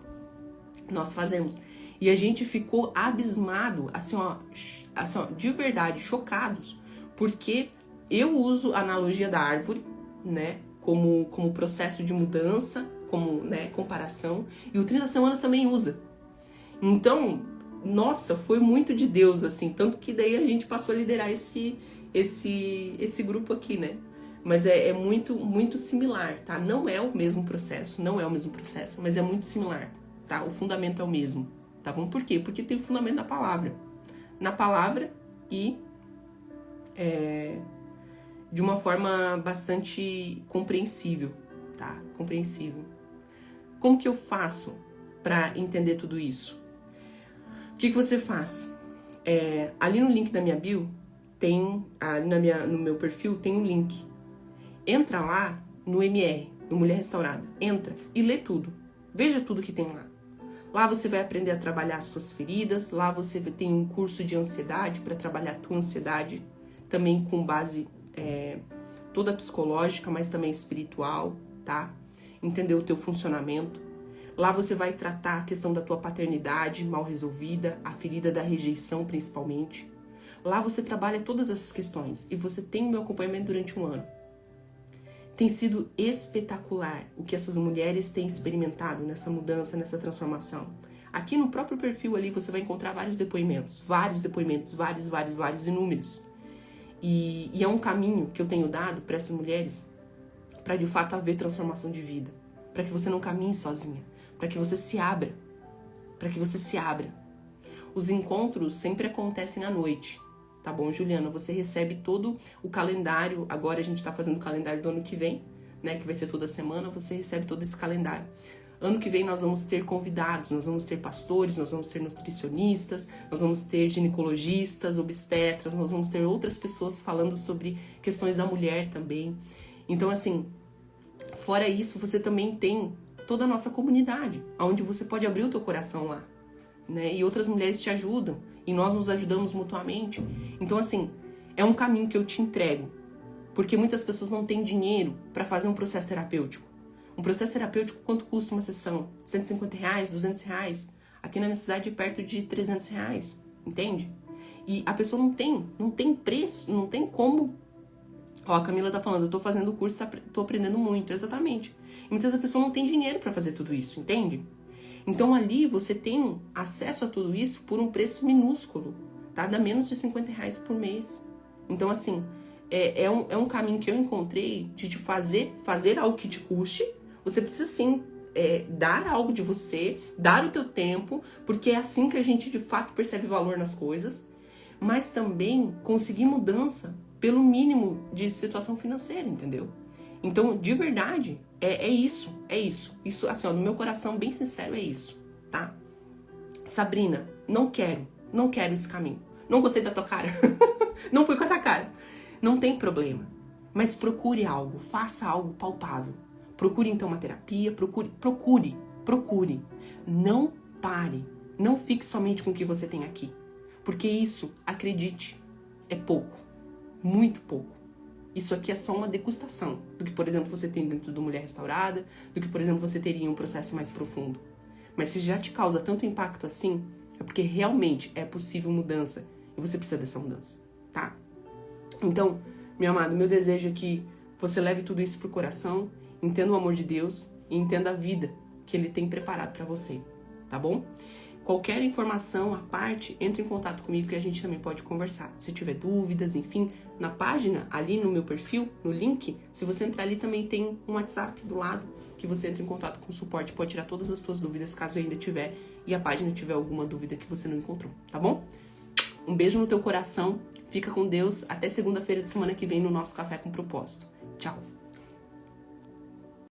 Nós fazemos. E a gente ficou abismado, assim, ó, de verdade, chocados, porque eu uso a analogia da árvore, né, como processo de mudança, como, né, comparação, e o 30 semanas também usa. Então, nossa, foi muito de Deus, assim, tanto que daí a gente passou a liderar esse grupo aqui, né? Mas é muito, muito similar, tá? Não é o mesmo processo, mas é muito similar, tá? O fundamento é o mesmo, tá bom? Por quê? Porque tem o fundamento da palavra. Na palavra e de uma forma bastante compreensível, tá? Compreensível. Como que eu faço para entender tudo isso? O que você faz? Ali no link da minha bio, no meu perfil, tem um link. Entra lá no MR, no Mulher Restaurada. Entra e lê tudo. Veja tudo que tem lá. Lá você vai aprender a trabalhar as suas feridas. Lá você tem um curso de ansiedade para trabalhar a tua ansiedade. Também com base toda psicológica, mas também espiritual, tá? Entender o teu funcionamento. Lá você vai tratar a questão da tua paternidade mal resolvida, a ferida da rejeição principalmente. Lá você trabalha todas essas questões e você tem o meu acompanhamento durante um ano. Tem sido espetacular o que essas mulheres têm experimentado nessa mudança, nessa transformação. Aqui no próprio perfil ali você vai encontrar vários depoimentos, vários, inúmeros. E é um caminho que eu tenho dado para essas mulheres para de fato haver transformação de vida. Para que você não caminhe sozinha. Para que você se abra. Os encontros sempre acontecem à noite. Tá bom, Juliana? Você recebe todo o calendário. Agora a gente tá fazendo o calendário do ano que vem, né? Que vai ser toda semana. Você recebe todo esse calendário. Ano que vem nós vamos ter convidados, nós vamos ter pastores, nós vamos ter nutricionistas, nós vamos ter ginecologistas, obstetras, nós vamos ter outras pessoas falando sobre questões da mulher também. Então, assim, fora isso, você também tem toda a nossa comunidade, onde você pode abrir o teu coração lá, né? E outras mulheres te ajudam, e nós nos ajudamos mutuamente. Então, assim, é um caminho que eu te entrego, porque muitas pessoas não têm dinheiro para fazer um processo terapêutico. Um processo terapêutico, quanto custa uma sessão? R$150, R$200? Aqui na minha cidade é perto de R$300, entende? E a pessoa não tem preço, não tem como. Ó, a Camila tá falando, eu tô fazendo o curso, tô aprendendo muito, exatamente. E muitas vezes a pessoa não tem dinheiro para fazer tudo isso, entende? Então ali você tem acesso a tudo isso por um preço minúsculo, tá? Dá menos de R$50 por mês. Então, assim, é um caminho que eu encontrei de te fazer algo que te custe. Você precisa, sim, dar algo de você, dar o teu tempo, porque é assim que a gente, de fato, percebe valor nas coisas. Mas também conseguir mudança pelo mínimo de situação financeira, entendeu? Então, de verdade, é isso. Isso, assim, ó, no meu coração, bem sincero, é isso, tá? Sabrina, não quero esse caminho. Não gostei da tua cara. Não fui com a tua cara. Não tem problema. Mas procure algo, faça algo palpável. Procure, então, uma terapia, procure. Não pare. Não fique somente com o que você tem aqui. Porque isso, acredite, é pouco. Muito pouco. Isso aqui é só uma degustação do que, por exemplo, você tem dentro do Mulher Restaurada, do que, por exemplo, você teria em um processo mais profundo. Mas se já te causa tanto impacto assim, é porque realmente é possível mudança e você precisa dessa mudança, tá? Então, meu amado, meu desejo é que você leve tudo isso pro coração, entenda o amor de Deus e entenda a vida que Ele tem preparado para você, tá bom? Qualquer informação à parte, entre em contato comigo que a gente também pode conversar. Se tiver dúvidas, enfim, na página, ali no meu perfil, no link, se você entrar ali também tem um WhatsApp do lado, que você entra em contato com o suporte, pode tirar todas as suas dúvidas, caso ainda tiver, e a página tiver alguma dúvida que você não encontrou, tá bom? Um beijo no teu coração, fica com Deus, até segunda-feira de semana que vem no nosso Café com Propósito. Tchau!